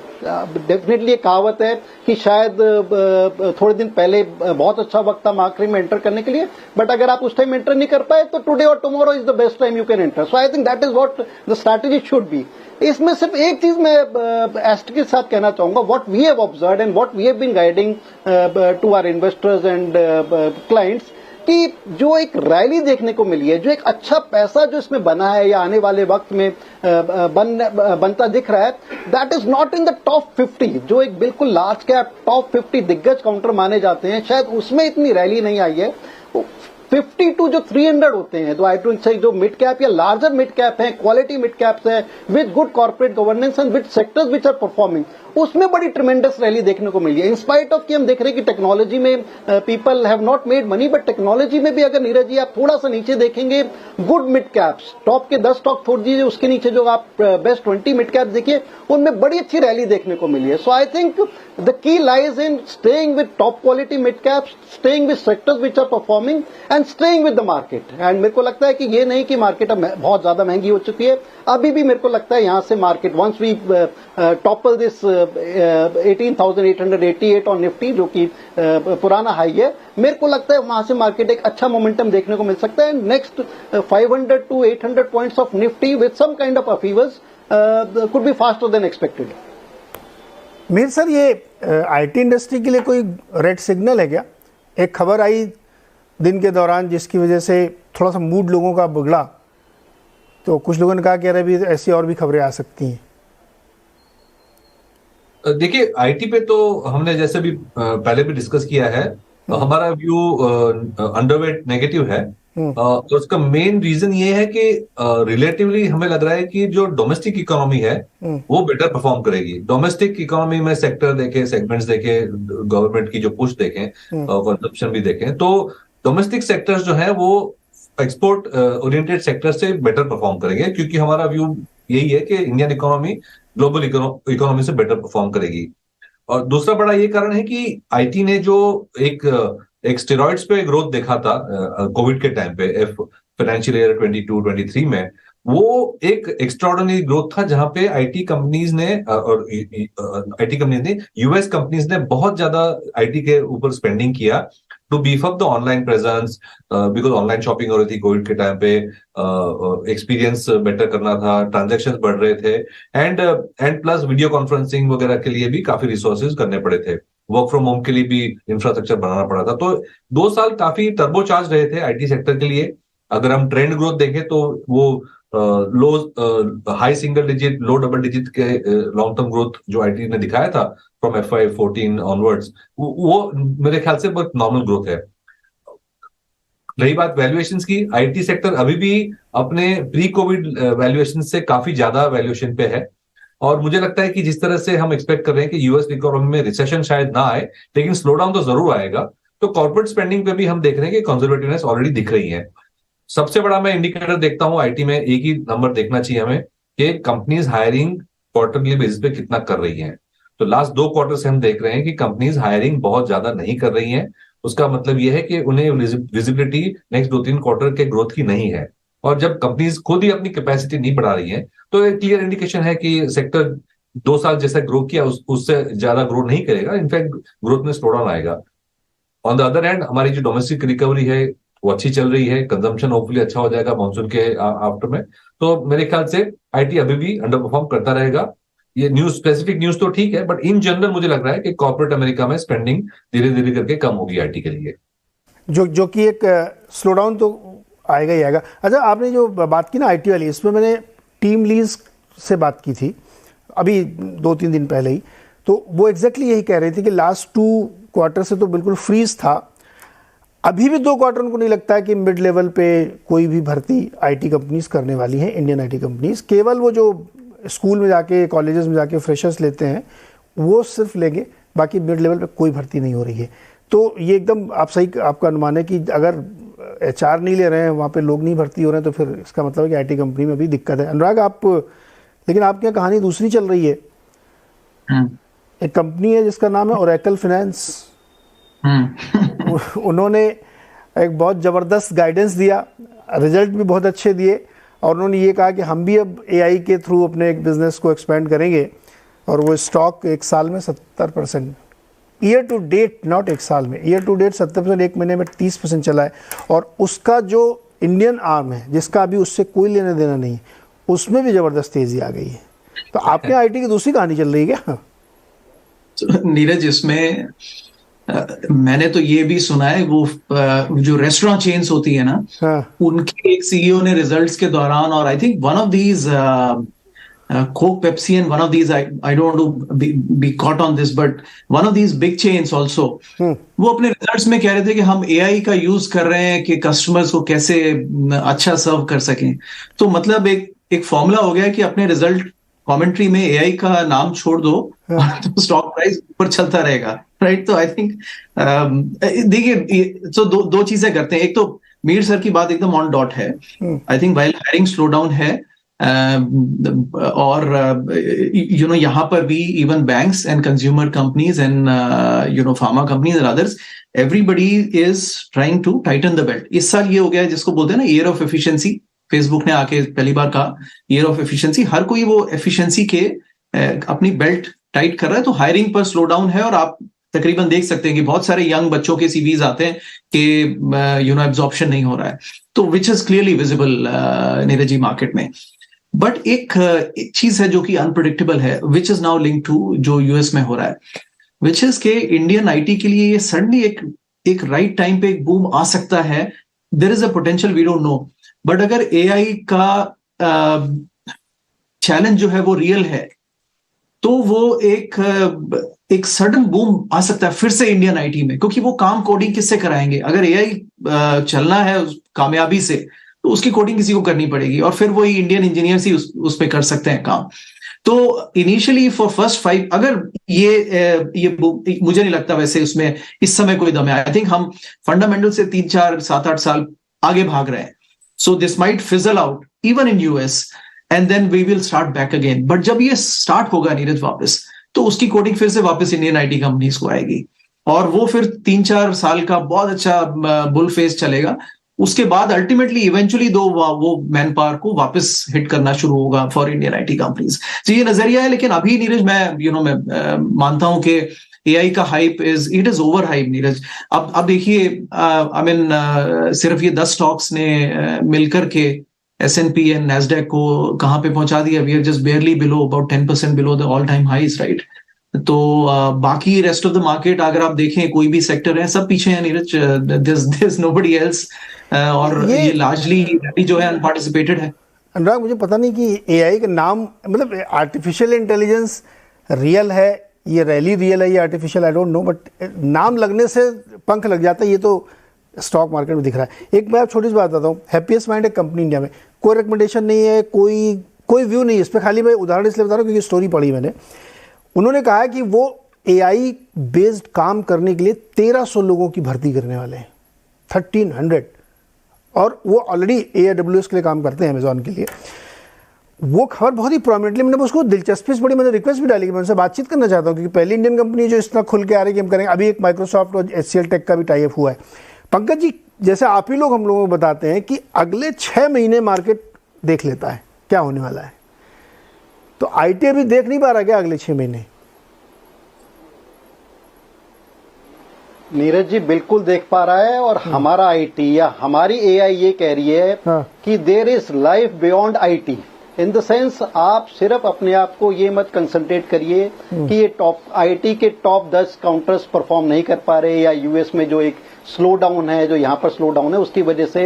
Definitely ये कहावत है कि शायद थोड़े दिन पहले बहुत अच्छा वक्त था मार्केट में एंटर करने के लिए, बट अगर आप उस टाइम एंटर नहीं कर पाए तो टुडे और tomorrow is the best time you can enter. So I think that is what the strategy should be. इसमें सिर्फ एक चीज मैं एस्ट के साथ कहना चाहूंगा, what we have observed and what we have been guiding to our investors and clients, कि जो एक रैली देखने को मिली है, जो एक अच्छा पैसा जो इसमें बना है या आने वाले वक्त में बनता दिख रहा है, that is not in the top 50, जो एक बिल्कुल लार्ज कैप टॉप 50 दिग्गज काउंटर माने जाते हैं, शायद उसमें इतनी रैली नहीं आई है। 50 टू जो 300 होते हैं, तो आई डोंट से जो मिड कैप या लार्जर मिड कैप है, क्वालिटी मिड कैप्स है with good corporate governance and with sectors which are performing, उसमें बड़ी ट्रिमेंडस रैली देखने को मिली है। इन स्पाइट ऑफ कि हम देख रहे हैं कि टेक्नोलॉजी में people have not made money, but technology में भी अगर नीरज जी आप थोड़ा सा नीचे देखेंगे, गुड मिड कैप्स, टॉप के 10 स्टॉक छोड़ दीजिए, उसके नीचे जो आप बेस्ट 20 मिड कैप देखिए, उनमें बड़ी अच्छी रैली देखने को मिली है। So I think the key lies in staying with top quality mid caps, staying with sectors which are performing and staying with the market. And मेरे को लगता है कि ये नहीं कि मार्केट अब बहुत ज्यादा महंगी हो चुकी है, अभी भी मेरे को लगता है यहां से market once we topple this 18,888 on Nifty, जो कि पुराना हाई है, मेरे को लगता है वहां से मार्केट एक अच्छा मोमेंटम देखने को मिल सकता है। Next 500 to 800 points of Nifty with some kind of upwards could be faster than expected. Mir sir, ये आईटी इंडस्ट्री के लिए कोई रेड सिग्नल है क्या? एक खबर आई दिन के दौरान जिसकी वजह से थोड़ा सा मूड लोगों का बिगड़ा, तो कुछ लोगों ने कहा कि अरे अभी ऐसी और भी खबरें आ सकती हैं। देखिए, आईटी पे तो हमने जैसे भी पहले भी डिस्कस किया है, हमारा व्यू अंडरवेट नेगेटिव है। तो उसका मेन रीजन ये है कि रिलेटिवली हमें लग रहा है कि जो डोमेस्टिक इकोनॉमी है वो बेटर परफॉर्म करेगी। डोमेस्टिक इकोनॉमी में सेक्टर देखें, सेगमेंट्स देखें, गवर्नमेंट की जो पुश देखें, कंजप्शन भी देखें, तो डोमेस्टिक सेक्टर्स जो है वो एक्सपोर्ट ओरिएंटेड सेक्टर से बेटर परफॉर्म करेंगे, क्योंकि हमारा व्यू यही है कि इंडियन इकोनॉमी ग्लोबल इकोनॉमी से बेटर परफॉर्म करेगी। और दूसरा बड़ा ये कारण है कि आईटी ने जो एक स्टेरॉइड्स पे ग्रोथ देखा था कोविड के टाइम पे, फाइनेंशियल ईयर 22-23 में, वो एक एक्स्ट्राऑर्डिनरी ग्रोथ था, जहां पे आईटी कंपनीज ने यूएस कंपनीज ने बहुत ज्यादा आईटी के ऊपर स्पेंडिंग किया to beef up the online presence, because online shopping हो रही थी कोविड के टाइम पे, एक्सपीरियंस बेटर करना था, ट्रांजैक्शंस बढ़ रहे थे, एंड प्लस वीडियो कॉन्फ्रेंसिंग वगैरह के लिए भी काफी रिसोर्सेज करने पड़े थे। वर्क फ्रॉम होम के लिए भी इंफ्रास्ट्रक्चर बनाना पड़ा था। तो 2 साल काफी टर्बोचार्ज रहे थे आईटी सेक्टर के लिए। अगर हम ट्रेंड ग्रोथ देखें तो वो हाई सिंगल डिजिट, लो डबल डिजिट के लॉन्ग टर्म ग्रोथ जो आईटी ने दिखाया था फ्रॉम FY14 ऑनवर्ड्स, वो मेरे ख्याल से बहुत नॉर्मल ग्रोथ है। रही बात वैल्यूएशंस की, आईटी सेक्टर अभी भी अपने प्री कोविड वैल्यूएशन से काफी ज्यादा वैल्यूएशन पे है। और मुझे लगता है कि जिस तरह से हम एक्सपेक्ट कर रहे हैं कि यूएस इकोनॉमी में रिसेशन शायद ना आए, लेकिन स्लो डाउन तो जरूर आएगा। तो कॉर्पोरेट स्पेंडिंग पे भी हम देख रहे हैं कि कंजर्वेटिवनेस ऑलरेडी दिख रही है। सबसे बड़ा मैं इंडिकेटर देखता हूं आईटी में, एक ही नंबर देखना चाहिए हमें कि कंपनीज हायरिंग क्वार्टरली बेसिस पे कितना कर रही हैं। तो लास्ट 2 क्वार्टर से हम देख रहे हैं कि कंपनीज हायरिंग बहुत ज्यादा नहीं कर रही हैं। उसका मतलब यह है कि उन्हें विजिबिलिटी नेक्स्ट 2-3 क्वार्टर के ग्रोथ की नहीं है। और जब कंपनीज खुद ही अपनी कैपेसिटी नहीं बढ़ा रही है तो एक क्लियर इंडिकेशन है कि सेक्टर 2 साल जैसा ग्रो किया उससे ज्यादा ग्रो नहीं करेगा, इनफैक्ट ग्रोथ में स्लो डाउन आएगा। ऑन द अदर हैंड हमारी जो डोमेस्टिक रिकवरी है वो अच्छी चल रही है, कंजम्पशन होपफुली अच्छा हो जाएगा मानसून के आफ्टर में। तो मेरे ख्याल से आईटी अभी भी अंडर परफॉर्म करता रहेगा। ये न्यूज, स्पेसिफिक न्यूज तो ठीक है, बट इन जनरल मुझे लग रहा है कि कॉर्पोरेट अमेरिका में स्पेंडिंग धीरे धीरे करके कम होगी आईटी के लिए, जो कि एक स्लो डाउन तो आएगा ही आएगा। अच्छा, आपने जो बात की ना आईटी वाली, इसमें मैंने टीम लीज से बात की थी अभी 2-3 दिन पहले ही, तो वो एग्जैक्टली यही कह रही थी कि लास्ट 2 क्वार्टर से तो बिल्कुल फ्रीज था। अभी भी 2 क्वार्टर उनको नहीं लगता है कि मिड लेवल पे कोई भी भर्ती आईटी कंपनीज करने वाली हैं, इंडियन आईटी कंपनीज। केवल वो जो स्कूल में जाके, कॉलेजेस में जाके फ्रेशर्स लेते हैं वो सिर्फ लेंगे, बाकी मिड लेवल पे कोई भर्ती नहीं हो रही है। तो ये एकदम आप सही, आपका अनुमान है कि अगर HR नहीं ले रहे हैं, वहाँ पे लोग नहीं भर्ती हो रहे हैं, तो फिर इसका मतलब है कि आईटी कंपनी में भी दिक्कत है। अनुराग, लेकिन आपके यहाँ कहानी दूसरी चल रही है। एक कंपनी है जिसका नाम है ओरेकल फाइनेंस। उन्होंने एक बहुत ज़बरदस्त गाइडेंस दिया, रिजल्ट भी बहुत अच्छे दिए, और उन्होंने ये कहा कि हम भी अब AI के थ्रू अपने एक बिजनेस को एक्सपेंड करेंगे। और वो स्टॉक 1 साल में 70%, ईयर टू डेट, नॉट 1 साल में, ईयर टू डेट 70%, 1 महीने में 30% चला है। और उसका जो इंडियन आर्म है, जिसका अभी उससे कोई लेना देना नहीं, उसमें भी ज़बरदस्त तेज़ी आ गई है। तो आपके आईटी की दूसरी कहानी चल रही है क्या? नीरज, इसमें मैंने तो ये भी सुना है, वो जो रेस्टोरेंट चेन्स होती है ना, उनके एक CEO ने रिजल्ट्स के दौरान, और I think one of these Coke, Pepsi, and one of these, I don't want to be caught on this, but one of these big chains also, वो अपने रिजल्ट्स में कह रहे थे कि हम AI का यूज कर रहे हैं कि कस्टमर्स को कैसे अच्छा सर्व कर सकें। तो मतलब एक फॉर्मूला हो गया कि अपने रिजल्ट कमेंट्री में AI का नाम छोड़ दो तो स्टॉक प्राइस ऊपर चलता रहेगा, राइट। तो आई थिंक देखिए, तो दो चीजें करते हैं। एक तो मीर सर की बात एकदम ऑन डॉट है। I think while hiring slow down है, और यहाँ पर भी even banks and consumer companies and pharma companies and others, everybody is trying to tighten the belt. इस साल ये हो गया है जिसको बोलते हैं ना ईयर ऑफ एफिशिएंसी। फेसबुक ने आके पहली बार कहा ईयर ऑफ एफिशिएंसी। हर कोई वो एफिशिएंसी के अपनी बेल्ट टाइट कर रहा है। तो हायरिंग पर स्लो डाउन है, और आप तकरीबन देख सकते हैं कि बहुत सारे यंग बच्चों के CVs आते हैं कि एब्जॉर्प्शन नहीं हो रहा है, तो which is clearly visible Neeraj ji market में। बट एक चीज है जो कि अनप्रेडिक्टेबल है, which is now link to जो US में हो रहा है, विच इज के इंडियन आईटी के लिए ये सडनली एक राइट टाइम पे एक बूम आ सकता है। There is a potential, we don't know, but अगर AI का चैलेंज जो है वो रियल है, तो वो एक सडन बूम आ सकता है फिर से इंडियन आईटी में, क्योंकि वो काम कोडिंग किससे कराएंगे? अगर AI चलना है कामयाबी से, तो उसकी कोडिंग किसी को करनी पड़ेगी, और फिर वही इंडियन इंजीनियर्स ही उस पे कर सकते हैं काम। तो इनिशियली फॉर फर्स्ट 5, अगर ये मुझे नहीं लगता वैसे उसमें इस समय कोई दम है। आई थिंक हम फंडामेंटल से 3, 4, 7, 8 साल आगे भाग रहे हैं। So this might fizzle out even in US, and then we will start back again. But जब ये स्टार्ट होगा नीरज वापस, तो उसकी कोडिंग फिर से वापस इंडियन आईटी कंपनीज को आएगी, और वो फिर 3-4 साल का बहुत अच्छा बुल फेस चलेगा। उसके बाद अल्टीमेटली इवेंचुअली वो मैन पावर को वापस हिट करना शुरू होगा फॉर इंडियन आईटी कंपनीज। तो ये नजरिया है। लेकिन अभी नीरज मैं मानता हूं कि AI का hype it is over hype Neeraj. अब देखिए, सिर्फ ये 10 स्टॉक्स ने मिलकर के S&P एंड NASDAQ को कहां पे पहुंचा दिया। We are just barely below, about 10% below the all time highs, right. तो बाकी रेस्ट ऑफ द मार्केट अगर आप देखें, कोई भी सेक्टर है, सब पीछे हैं नीरज, दिस नोबडी एल्स, और ये लार्जली जो है अनपार्टिसिपेटेड है। अनुराग, मुझे पता नहीं कि एआई का नाम, मतलब आर्टिफिशियल इंटेलिजेंस रियल है, ये रैली रियल है, ये artificial, I don't know, but नाम लगने से पंख लग जाता है, ये तो स्टॉक मार्केट में दिख रहा है। एक मैं आप छोटी सी बात बताता हूँ, हैप्पीएस्ट माइंड एक कंपनी इंडिया में, कोई रिकमेंडेशन नहीं है, कोई व्यू नहीं है इस पर, खाली मैं उदाहरण इसलिए बता रहा हूँ क्योंकि स्टोरी पढ़ी मैंने। उन्होंने कहा है कि वो एआई बेस्ड काम करने के लिए 1300 लोगों की भर्ती करने वाले हैं, 1300, और वो ऑलरेडी AWS के लिए काम करते हैं, अमेजॉन के लिए। वो खबर बहुत ही प्रोमिनेंटली, मैंने उसको दिलचस्पी से पड़ी, मैंने रिक्वेस्ट भी डाली कि मैं उनसे बातचीत करना चाहता हूँ, क्योंकि पहली इंडियन कंपनी जो इस तरह खुल के आ रही है कि हम करेंगे। अभी एक माइक्रोसॉफ्ट और HCL टेक का भी टाई अप हुआ है। पंकज जी, जैसे आप ही लोग हम लोगों को बताते हैं कि अगले 6 महीने मार्केट देख लेता है क्या होने वाला है, तो IT अभी देख नहीं पा रहा क्या अगले 6 महीने? नीरज जी बिल्कुल देख पा रहा है, और हमारा IT या हमारी AI ये कह रही है कि there is life beyond IT, in the sense आप सिर्फ अपने आप को ये मत कंसंट्रेट करिए कि ये IT के टॉप 10 काउंटर्स परफॉर्म नहीं कर पा रहे, या यूएस में जो एक स्लो डाउन है, जो यहाँ पर स्लो डाउन है, उसकी वजह से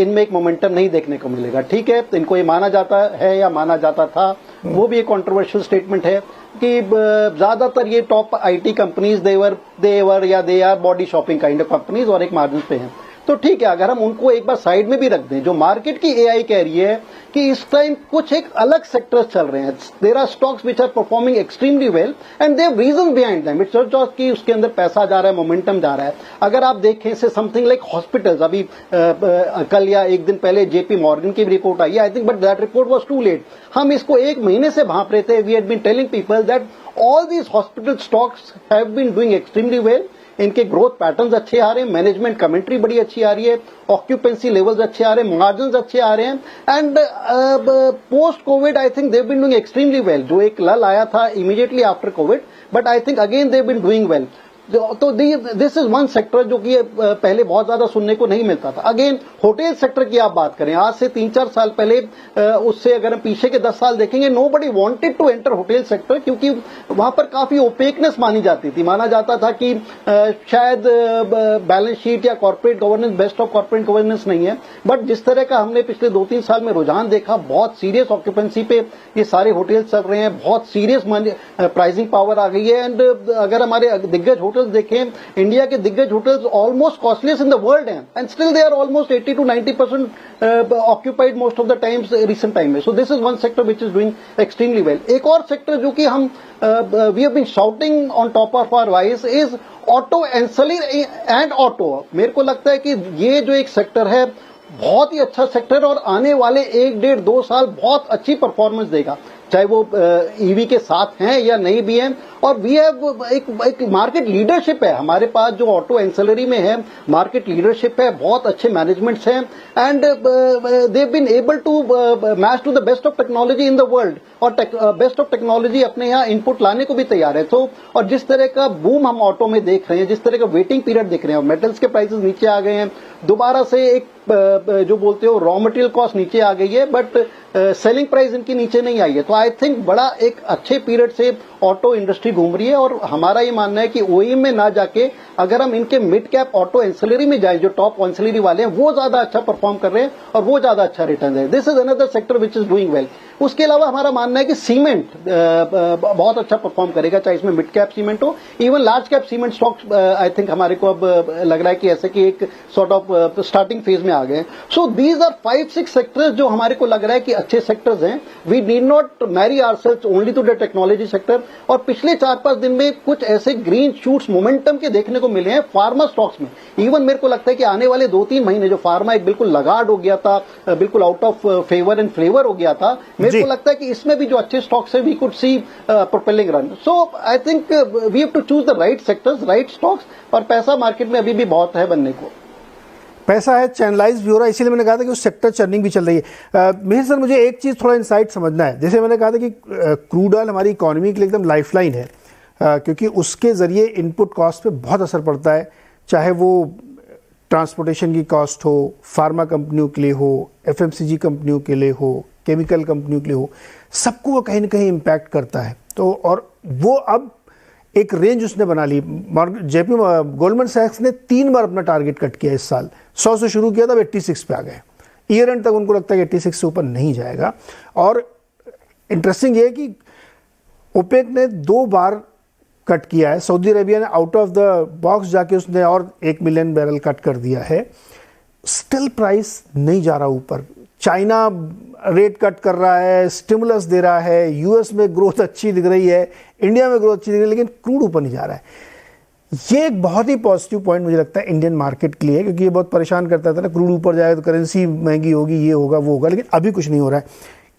इनमें एक मोमेंटम नहीं देखने को मिलेगा। ठीक है, तो इनको ये माना जाता है या माना जाता था, वो भी एक कंट्रोवर्शियल स्टेटमेंट है कि ज्यादातर ये top IT companies they our body shopping kind of companies और एक मार्जिन पे हैं। तो ठीक है, अगर हम उनको एक बार साइड में भी रख दें, जो मार्केट की AI कह रही है कि इस टाइम कुछ एक अलग सेक्टर्स चल रहे हैं, there are stocks which are performing extremely well and they have reason behind them, it's not just कि उसके अंदर पैसा जा रहा है, मोमेंटम जा रहा है। अगर आप देखें से समथिंग लाइक हॉस्पिटल्स, अभी कल या एक दिन पहले JP मॉर्गन की रिपोर्ट आई, I think, but that report was too late. हम इसको 1 महीने से भांप रहे थे, we had been telling people that all these hospital stocks have been doing extremely well, इनके ग्रोथ पैटर्न्स अच्छे आ रहे हैं, मैनेजमेंट कमेंट्री बड़ी अच्छी आ रही है, ऑक्यूपेंसी लेवल्स अच्छे आ रहे हैं, मार्जिन्स अच्छे आ रहे हैं, and post covid I think they have been doing extremely well. जो एक लल आया था immediately after covid, but I think again they have been doing well. तो दिस इज वन सेक्टर जो कि पहले बहुत ज्यादा सुनने को नहीं मिलता था। अगेन होटल सेक्टर की आप बात करें, आज से 3-4 साल पहले, उससे अगर हम पीछे के 10 साल देखेंगे, nobody wanted to enter hotel sector, क्योंकि वहां पर काफी ओपेकनेस मानी जाती थी। माना जाता था कि शायद बैलेंस शीट या corporate governance, best of corporate governance नहीं है। बट जिस तरह का हमने पिछले 2-3 साल में रुझान देखा, बहुत सीरियस ऑक्यूपेंसी पे ये सारे होटल चल रहे हैं, बहुत सीरियस प्राइसिंग पावर आ गई है। एंड अगर हमारे दिग्गज होटल्स देखें, इंडिया के दिग्गज hotels almost costliest in the world हैं, and still they are almost 80 to 90% occupied most of the times recent time में। So this is one sector which is doing extremely well. एक और sector जो कि हम we have been shouting on top of our voice is auto ancillary and auto. मेरे को लगता है कि ये जो एक सेक्टर है, बहुत ही अच्छा सेक्टर, और आने वाले 1-1.5-2 साल बहुत अच्छी परफॉर्मेंस देगा, चाहे वो EV के साथ हैं या नहीं भी हैं। और वी हैव एक मार्केट लीडरशिप है हमारे पास, जो ऑटो एंसिलरी में है, मार्केट लीडरशिप है, बहुत अच्छे मैनेजमेंट्स हैं, and they have been able to match to the best of technology in the world, और बेस्ट ऑफ टेक्नोलॉजी अपने यहाँ इनपुट लाने को भी तैयार है। तो और जिस तरह का बूम हम ऑटो में देख रहे हैं, जिस तरह का वेटिंग पीरियड देख रहे हैं, मेटल्स के प्राइसेस नीचे आ गए हैं, दोबारा से एक जो बोलते हो रॉ मटेरियल कॉस्ट नीचे आ गई है, बट सेलिंग प्राइस इनकी नीचे नहीं आई है। तो आई थिंक बड़ा एक अच्छे पीरियड से ऑटो इंडस्ट्री घूम रही है, और हमारा ये मानना है कि OEM में ना जाके अगर हम इनके मिड कैप ऑटो एंसिलरी में जाए, जो टॉप एंसिलरी वाले हैं, वो ज्यादा अच्छा परफॉर्म कर रहे हैं और वो ज्यादा अच्छा रिटर्न है। This is another sector which is doing well. उसके अलावा हमारा मानना है कि सीमेंट बहुत अच्छा परफॉर्म करेगा, चाहे इसमें मिड कैप सीमेंट हो, even large cap cement stocks I think हमारे को अब लग रहा है कि ऐसे कि एक सॉर्ट ऑफ स्टार्टिंग फेज में आ गए। सो दीज आर 5-6 सेक्टर्स जो हमारे को लग रहा है कि अच्छे सेक्टर्स हैं। We need not marry ourselves only to the technology sector. और पिछले 4-5 दिन में कुछ ऐसे ग्रीन शूट्स मोमेंटम के देखने को मिले हैं फार्मा स्टॉक्स में। इवन मेरे को लगता है कि आने वाले 2-3 महीने जो फार्मा एक बिल्कुल लगाड हो गया था, बिल्कुल out of favour and flavour हो गया था, मेरे को लगता है कि इसमें भी जो अच्छे स्टॉक्स है, we could see propelling run. So I think we have to choose the right sectors, right stocks, और पैसा मार्केट में अभी भी बहुत है बनने को। पैसा है, चैनलाइज भी हो रहा है, इसीलिए मैंने कहा था कि उस सेक्टर चर्निंग भी चल रही है। मिहिर सर, मुझे एक चीज़ थोड़ा इनसाइट समझना है। जैसे मैंने कहा था कि क्रूड ऑयल हमारी इकोनॉमी के लिए एकदम लाइफलाइन है, क्योंकि उसके ज़रिए इनपुट कॉस्ट पे बहुत असर पड़ता है, चाहे वो ट्रांसपोर्टेशन की कॉस्ट हो, फार्मा कंपनियों के लिए हो, FMCG कंपनियों के लिए हो, केमिकल कंपनियों के लिए हो, सबको वो कहीं ना कहीं इम्पैक्ट करता है। तो और वो अब एक रेंज उसने बना ली। जेपी गोल्डमैन सैक्स ने 3 बार अपना टारगेट कट किया इस साल। 100 से शुरू किया था, 86 पे आ गए। ईयर एंड तक उनको लगता है कि 86 से ऊपर नहीं जाएगा। और इंटरेस्टिंग ये है कि ओपेक ने 2 बार कट किया है। सऊदी अरेबिया ने आउट ऑफ द बॉक्स जाके उसने और 1 मिलियन बैरल कट कर दिया है। स्टिल प्राइस नहीं जा रहा ऊपर। चाइना रेट कट कर रहा है, स्टिमुलस दे रहा है, यूएस में ग्रोथ अच्छी दिख रही है, इंडिया में ग्रोथ अच्छी दिख रही है, लेकिन क्रूड ऊपर नहीं जा रहा है। ये एक बहुत ही पॉजिटिव पॉइंट मुझे लगता है इंडियन मार्केट के लिए, क्योंकि ये बहुत परेशान करता था ना, क्रूड ऊपर जाए तो करेंसी महंगी होगी, ये होगा वो होगा, लेकिन अभी कुछ नहीं हो रहा है।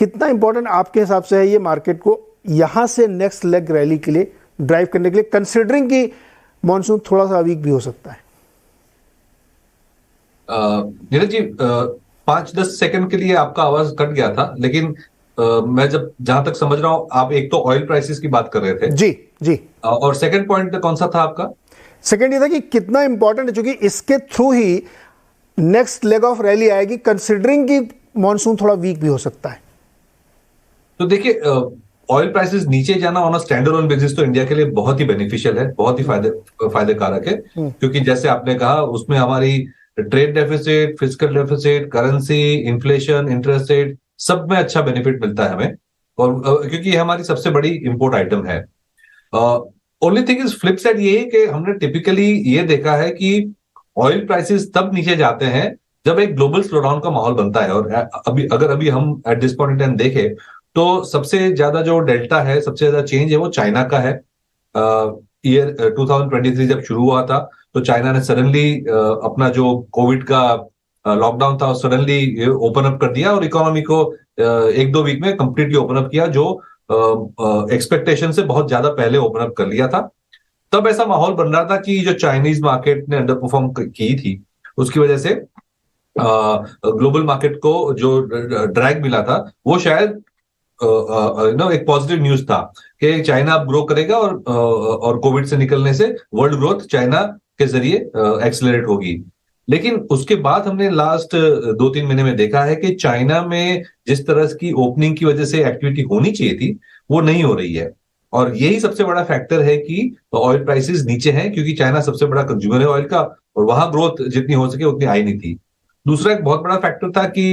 कितना इंपॉर्टेंट आपके हिसाब से है ये मार्केट को यहाँ से नेक्स्ट लेग रैली के लिए ड्राइव करने के लिए, कंसिडरिंग कि मॉनसून थोड़ा सा वीक भी हो सकता है? नीरज जी, 5-10 सेकंड के लिए आपका आवाज कट गया था, लेकिन मैं जहां तक समझ रहा हूं, आप एक तो ऑयल प्राइसेस की बात कर रहे थे। जी जी। और सेकंड पॉइंट कौन सा था आपका? सेकंड ये था कि कितना इंपॉर्टेंट है, क्योंकि इसके through he next leg of rally आएगी, कंसिडरिंग कि मॉनसून थोड़ा वीक भी हो सकता है। तो देखिए, ऑयल प्राइसेस नीचे जाना on a stand alone basis तो इंडिया के लिए बहुत ही बेनिफिशियल है, बहुत ही फायदे कारक है, क्योंकि जैसे आपने कहा उसमें हमारी trade deficit, fiscal deficit, currency, inflation, interest rate, सब में अच्छा बेनिफिट मिलता है हमें, और क्योंकि ये हमारी सबसे बड़ी इंपोर्ट आइटम है। Only thing is flip side ये है कि हमने टिपिकली ये देखा है कि ऑयल प्राइसेस तब नीचे जाते हैं जब एक ग्लोबल स्लोडाउन का माहौल बनता है। और अभी हम at this point in time देखें तो सबसे ज्यादा जो डेल्टा है, सबसे ज्यादा चेंज है वो चाइना का है। ईयर 2023 जब शुरू हुआ था तो चाइना ने सडनली अपना जो कोविड का लॉकडाउन था सडनली ओपन अप कर दिया और इकोनॉमी को 1-2 वीक में कंप्लीटली ओपन अप किया, जो एक्सपेक्टेशन से बहुत ज्यादा पहले ओपन अप कर लिया था। तब ऐसा माहौल बन रहा था कि जो चाइनीज मार्केट ने अंडर परफॉर्म की थी, उसकी वजह से ग्लोबल मार्केट को जो ड्रैग मिला था वो शायद एक पॉजिटिव न्यूज था कि चाइना अब ग्रो करेगा और कोविड से निकलने से वर्ल्ड ग्रोथ चाइना के जरिए एक्सेलरेट होगी। लेकिन उसके बाद हमने लास्ट 2-3 महीने में देखा है कि चाइना में जिस तरह की ओपनिंग की वजह से एक्टिविटी होनी चाहिए थी वो नहीं हो रही है, और यही सबसे बड़ा फैक्टर है कि ऑयल प्राइसेस नीचे हैं, क्योंकि चाइना सबसे बड़ा कंज्यूमर है ऑयल का और वहां ग्रोथ जितनी हो सके उतनी आई नहीं थी। दूसरा एक बहुत बड़ा फैक्टर था कि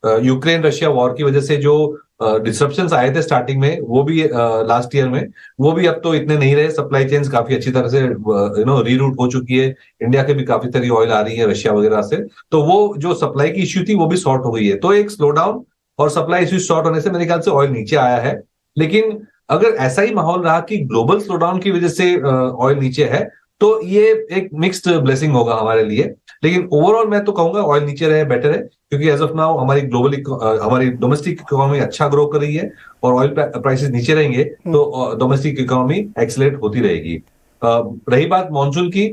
यूक्रेन रशिया वॉर की वजह से जो डिसरप्शंस आए थे स्टार्टिंग में, वो भी लास्ट ईयर में, वो भी अब तो इतने नहीं रहे। सप्लाई चेन्स काफी अच्छी तरह से रीरूट हो चुकी है, इंडिया के भी काफी सारी ऑयल आ रही है रशिया वगैरह से, तो वो जो सप्लाई की इश्यू थी वो भी सॉर्ट हो गई है। तो एक स्लो डाउन और सप्लाई इश्यू सॉर्ट होने से मेरे ख्याल से ऑयल नीचे आया है। लेकिन अगर ऐसा ही माहौल रहा कि ग्लोबल स्लो डाउन की वजह से ऑयल नीचे है तो ये एक मिक्स्ड ब्लेसिंग होगा हमारे लिए। लेकिन ओवरऑल मैं तो कहूंगा ऑयल नीचे रहे बेटर है, क्योंकि एज ऑफ नाउ हमारी डोमेस्टिक इकोनॉमी अच्छा ग्रो कर रही है, और ऑयल प्राइसेस नीचे रहेंगे तो डोमेस्टिक इकोनॉमी एक्सेलरेट होती रहेगी। रही बात मॉनसून की,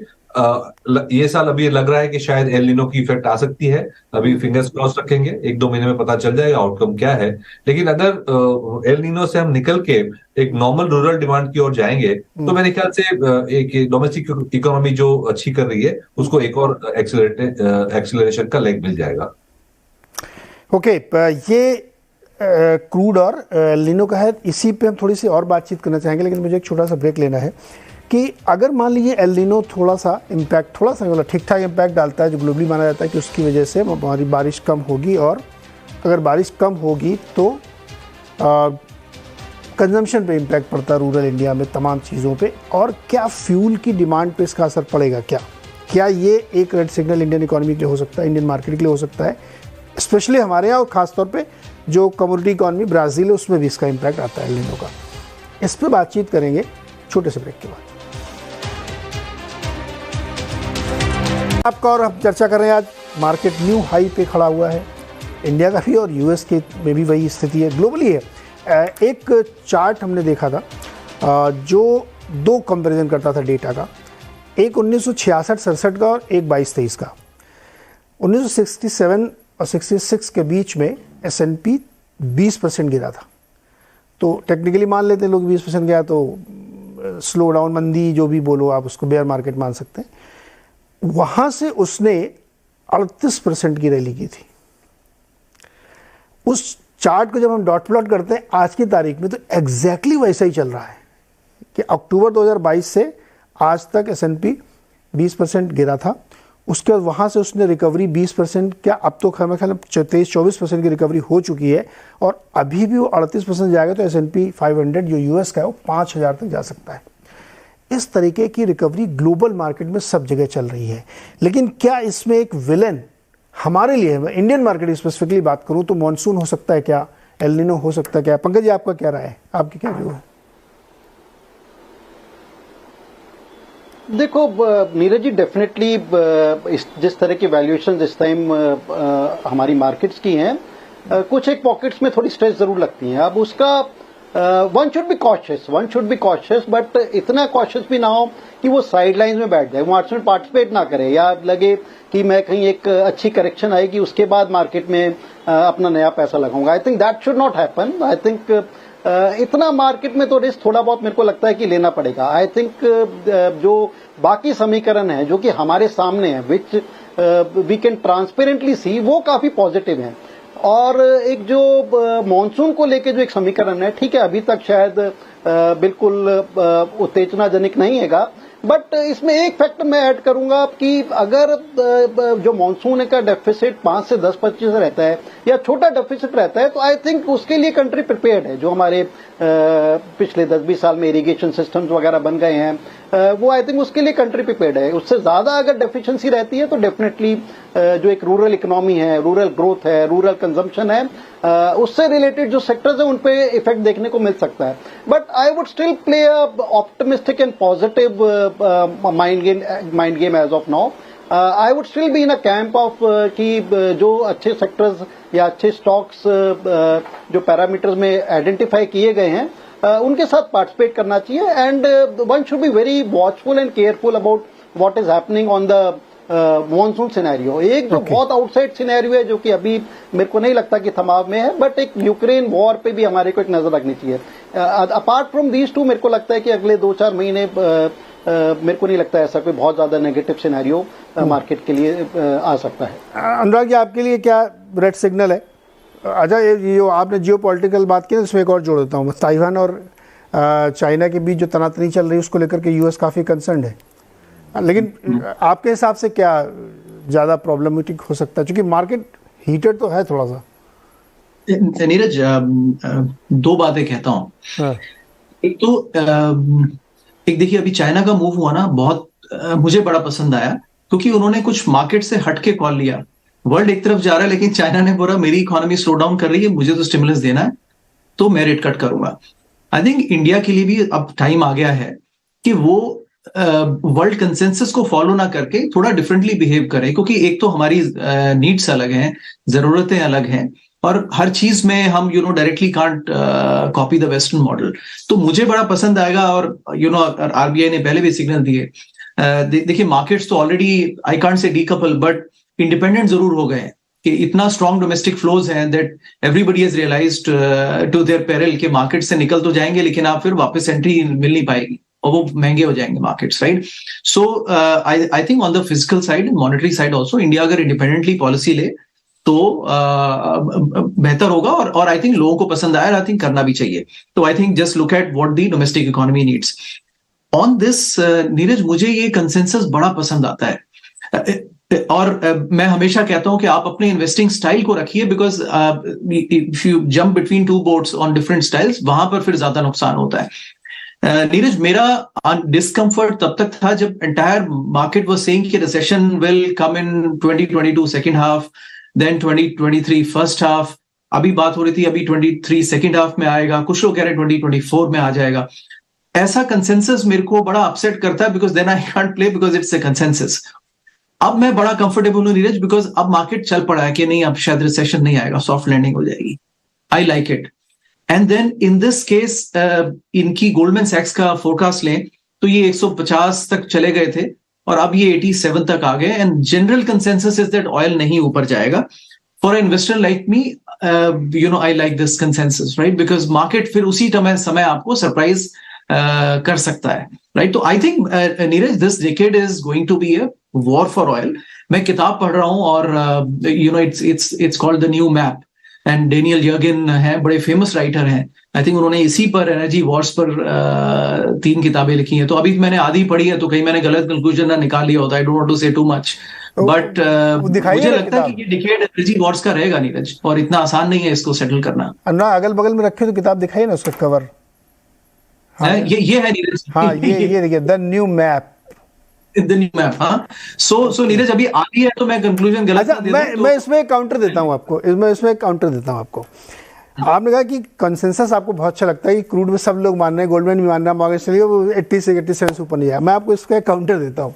ये साल अभी लग रहा है कि शायद एल नीनो की इफेक्ट आ सकती है। अभी फिंगर्स क्रॉस रखेंगे, 1-2 महीने में पता चल जाएगा आउटकम क्या है। लेकिन अगर एल नीनो से हम निकल के एक नॉर्मल रूरल डिमांड की ओर जाएंगे तो मेरे ख्याल से एक डोमेस्टिक इकोनॉमी जो अच्छी कर रही है उसको एक और एक्सेलरेशन का लेग मिल जाएगा। ओके, ये क्रूड और एल नीनो का है, इसी पे हम थोड़ी सी और बातचीत करना चाहेंगे, लेकिन मुझे एक छोटा सा ब्रेक लेना है कि अगर मान लीजिए एल नीनो थोड़ा सा मतलब ठीक ठाक इम्पैक्ट डालता है, जो ग्लोबली माना जाता है कि उसकी वजह से हमारी बारिश कम होगी, और अगर बारिश कम होगी तो कंजम्पशन पे इम्पैक्ट पड़ता है रूरल इंडिया में तमाम चीज़ों पे, और क्या फ्यूल की डिमांड पे इसका असर पड़ेगा? क्या ये एक रेड सिग्नल इंडियन इकोनॉमी के लिए हो सकता है, इंडियन मार्केट के लिए हो सकता है, स्पेशली हमारे यहाँ, और ख़ासतौर पे जो कमोडिटी इकोनॉमी ब्राज़ील है उसमें भी इसका इम्पैक्ट आता है एल नीनो का? इस पर बातचीत करेंगे छोटे से ब्रेक के बाद। आपका और हम चर्चा कर रहे हैं, आज मार्केट न्यू हाई पे खड़ा हुआ है, इंडिया का भी और यूएस के में भी वही स्थिति है, ग्लोबली है। एक चार्ट हमने देखा था जो 2 कंपैरिजन करता था डेटा का, एक 1966-67 का और एक 22-23 का। 1967 और 66 के बीच में S&P 20% गिरा था, तो टेक्निकली मान लेते हैं लोग 20% गया तो स्लो डाउन, मंदी जो भी बोलो आप उसको, बेयर मार्केट मान सकते हैं। वहाँ से उसने 38% की रैली की थी। उस चार्ट को जब हम डॉट प्लॉट करते हैं आज की तारीख में तो एग्जैक्टली वैसा ही चल रहा है। कि अक्टूबर 2022 से आज तक S&P 20% गिरा था, उसके बाद वहाँ से उसने रिकवरी 20%, क्या अब तो मेरे ख्याल 23-24% की रिकवरी हो चुकी है, और अभी भी वो 38% जाएगा तो S&P 500 जो US का है वो 5000 तक जा सकता है। इस तरीके की रिकवरी ग्लोबल मार्केट में सब जगह चल रही है। लेकिन क्या इसमें एक विलेन हमारे लिए है, इंडियन मार्केट स्पेसिफिकली बात करूं तो मॉनसून हो सकता है क्या, एल नीनो हो सकता है क्या? पंकज जी, आपका क्या राय है, आपकी क्या व्यू है? देखो नीरज जी, डेफिनेटली जिस तरह की वैल्यूएशन इस टाइम हमारी मार्केट्स की हैं, कुछ एक पॉकेट्स में थोड़ी स्ट्रेस जरूर लगती हैं। अब उसका one should be cautious, but इतना कॉशियस भी ना हो कि वो साइड लाइन्स में बैठ जाए, मार्केट में पार्टिसिपेट ना करे, या लगे कि मैं कहीं एक अच्छी करेक्शन आएगी उसके बाद मार्केट में अपना नया पैसा लगाऊंगा। आई think that should not happen. I think इतना मार्केट में तो रिस्क थोड़ा बहुत मेरे को लगता है कि लेना पड़ेगा। आई थिंक जो बाकी समीकरण है जो कि हमारे सामने है, विच वी कैन ट्रांसपेरेंटली सी, वो काफी पॉजिटिव है। और एक जो मॉनसून को लेके जो एक समीकरण है, ठीक है, अभी तक शायद बिल्कुल उत्तेजनाजनक नहीं हैगा, बट इसमें एक फैक्टर मैं ऐड करूंगा कि अगर जो मॉनसून का डेफिसिट 5 से 10% रहता है या छोटा डेफिसिट रहता है, तो आई थिंक उसके लिए कंट्री प्रिपेयर्ड है। जो हमारे पिछले 10-20 साल में इरिगेशन सिस्टम्स वगैरह बन गए हैं, वो आई थिंक उसके लिए कंट्री प्रिपेयर्ड है। उससे ज्यादा अगर डेफिशिएंसी रहती है तो डेफिनेटली जो एक रूरल इकोनॉमी है, रूरल ग्रोथ है, रूरल कंजम्पशन है, उससे रिलेटेड जो सेक्टर्स है उन पे इफेक्ट देखने को मिल सकता है। But I would still play a optimistic and positive mind game as of now. I would still be in a camp of कि जो अच्छे सेक्टर्स या अच्छे स्टॉक्स जो पैरामीटर्स में आइडेंटिफाई किए गए हैं, उनके साथ पार्टिसिपेट करना चाहिए। And one should be very watchful and careful about what is happening on the monsoon scenario. एक जो बहुत आउटसाइड सिनेरियो है जो कि अभी मेरे को नहीं लगता कि थमाव में है, बट एक यूक्रेन वॉर पे भी हमारे को एक नजर रखनी चाहिए। अपार्ट फ्रॉम दीज टू, मेरे को लगता है कि अगले 2-4 महीने मेरे को नहीं लगता ऐसा कोई बहुत ज्यादा नेगेटिव सिनेरियो मार्केट के लिए आ सकता है। अनुराग जी, आपके लिए क्या रेड सिग्नल है? अच्छा, ये जो आपने जियो पॉलिटिकल बात की, उसमें एक और जोड़ देता हूँ, ताइवान और चाइना के बीच जो तनातनी चल रही है उसको लेकर के यूएस काफ़ी कंसर्न है। लेकिन आपके हिसाब से क्या ज़्यादा प्रॉब्लमेटिक हो सकता है, क्योंकि मार्केट हीटेड तो है थोड़ा सा? नीरज, 2 बातें कहता हूँ। हाँ। एक तो एक देखिए, अभी चाइना का मूव हुआ ना, बहुत मुझे बड़ा पसंद आया, क्योंकि उन्होंने कुछ मार्केट से हटके कॉल लिया। वर्ल्ड एक तरफ जा रहा है, लेकिन चाइना ने बोला मेरी इकोनॉमी स्लो डाउन कर रही है, मुझे तो स्टिमुलस देना है, तो मैं रेट कट करूंगा। आई थिंक इंडिया के लिए भी अब टाइम आ गया है कि वो वर्ल्ड कंसेंसस को फॉलो ना करके थोड़ा डिफरेंटली बिहेव करे, क्योंकि एक तो हमारी नीड्स अलग हैं, जरूरतें अलग हैं, और हर चीज में हम directly can't copy the western model. तो मुझे बड़ा पसंद आएगा, और आरबीआई ने पहले भी सिग्नल दिए। देखिए, मार्केट्स तो already I can't say decouple, but independent जरूर हो गए हैं कि इतना स्ट्रॉन्ग डोमेस्टिक फ्लोज हैं that everybody has realized to their peril के मार्केट से निकल तो जाएंगे, लेकिन आप फिर वापस एंट्री मिल नहीं पाएगी और वो महंगे हो जाएंगे markets, right? So I think on the physical side, monetary side also, India अगर इंडिपेंडेंटली पॉलिसी ले तो बेहतर होगा, और आई थिंक लोगों को पसंद आया, आई थिंक करना भी चाहिए। तो I think just look at what the domestic economy needs. On this Neeraj, मुझे ये कंसेंसस बड़ा पसंद आता है, और मैं हमेशा कहता हूं कि आप अपने इन्वेस्टिंग स्टाइल को रखिए, because if you jump between 2 boats on different styles, वहां पर फिर ज्यादा नुकसान होता है। नीरज, मेरा डिस्कम्फर्ट तब तक था जब एंटायर मार्केट वाज सेइंग कि recession will come in 2022 second half, then 2023 first half. अभी बात हो रही थी अभी 23 सेकंड हाफ में आएगा, कुछ लोग कह रहे हैं 2024 में आ जाएगा। ऐसा कंसेंसस मेरे को बड़ा अपसेट करता है, because then I can't play, because it's a consensus. अब मैं बड़ा कंफर्टेबल हूं नीरज, बिकॉज अब मार्केट चल पड़ा है कि नहीं, अब शायद रिसेशन नहीं आएगा, सॉफ्ट लैंडिंग हो जाएगी। I like it. And then in this case, इनकी गोल्डमैन सैक्स का फोरकास्ट लें तो ये 150 तक चले गए थे, और अब ये 87 तक आ गए, and general consensus is that oil नहीं ऊपर जाएगा। For investor like me, I like this consensus, right? Because market फिर उसी समय आपको सरप्राइज कर सकता है, राइट? तो I think Neeraj, this decade is going to be a war for oil. मैं किताब पढ़ रहा हूं, और it's called the new map, and Daniel Yergin है, बड़े फेमस राइटर हैं, आई थिंक उन्होंने इसी पर, एनर्जी वॉर्स पर 3 किताबें लिखी हैं। तो अभी मैंने आधी पढ़ी है, तो कहीं मैंने गलत कंक्लूजन ना निकाल लिया होता। आई डोंट वांट टू से टू मच, बट मुझे लगता है कि ये डिकेड एनर्जी वॉर्स का रहेगा नीरज, और इतना आसान नहीं है इसको सेटल करना। अगल बगल में रखे तो किताब दिखाई ना उसका कवर। हाँ, ये है नीरज। हाँ, ये देखिए, द न्यू मैप। हाँ, सो नीरज अभी आ रही है, तो मैं कंक्लूजन गलत अच्छा, मैं इसमें काउंटर देता हूं आपको, इसमें काउंटर देता हूं आपको। आपने कहा कि कंसेंसस आपको बहुत अच्छा लगता है कि क्रूड में सब लोग मान रहे हैं, गोल्डमैन भी मान रहा है, मॉर्गन स्टैनली वो 80 से 87 से ऊपर नहीं आया। मैं आपको इसका काउंटर देता हूं।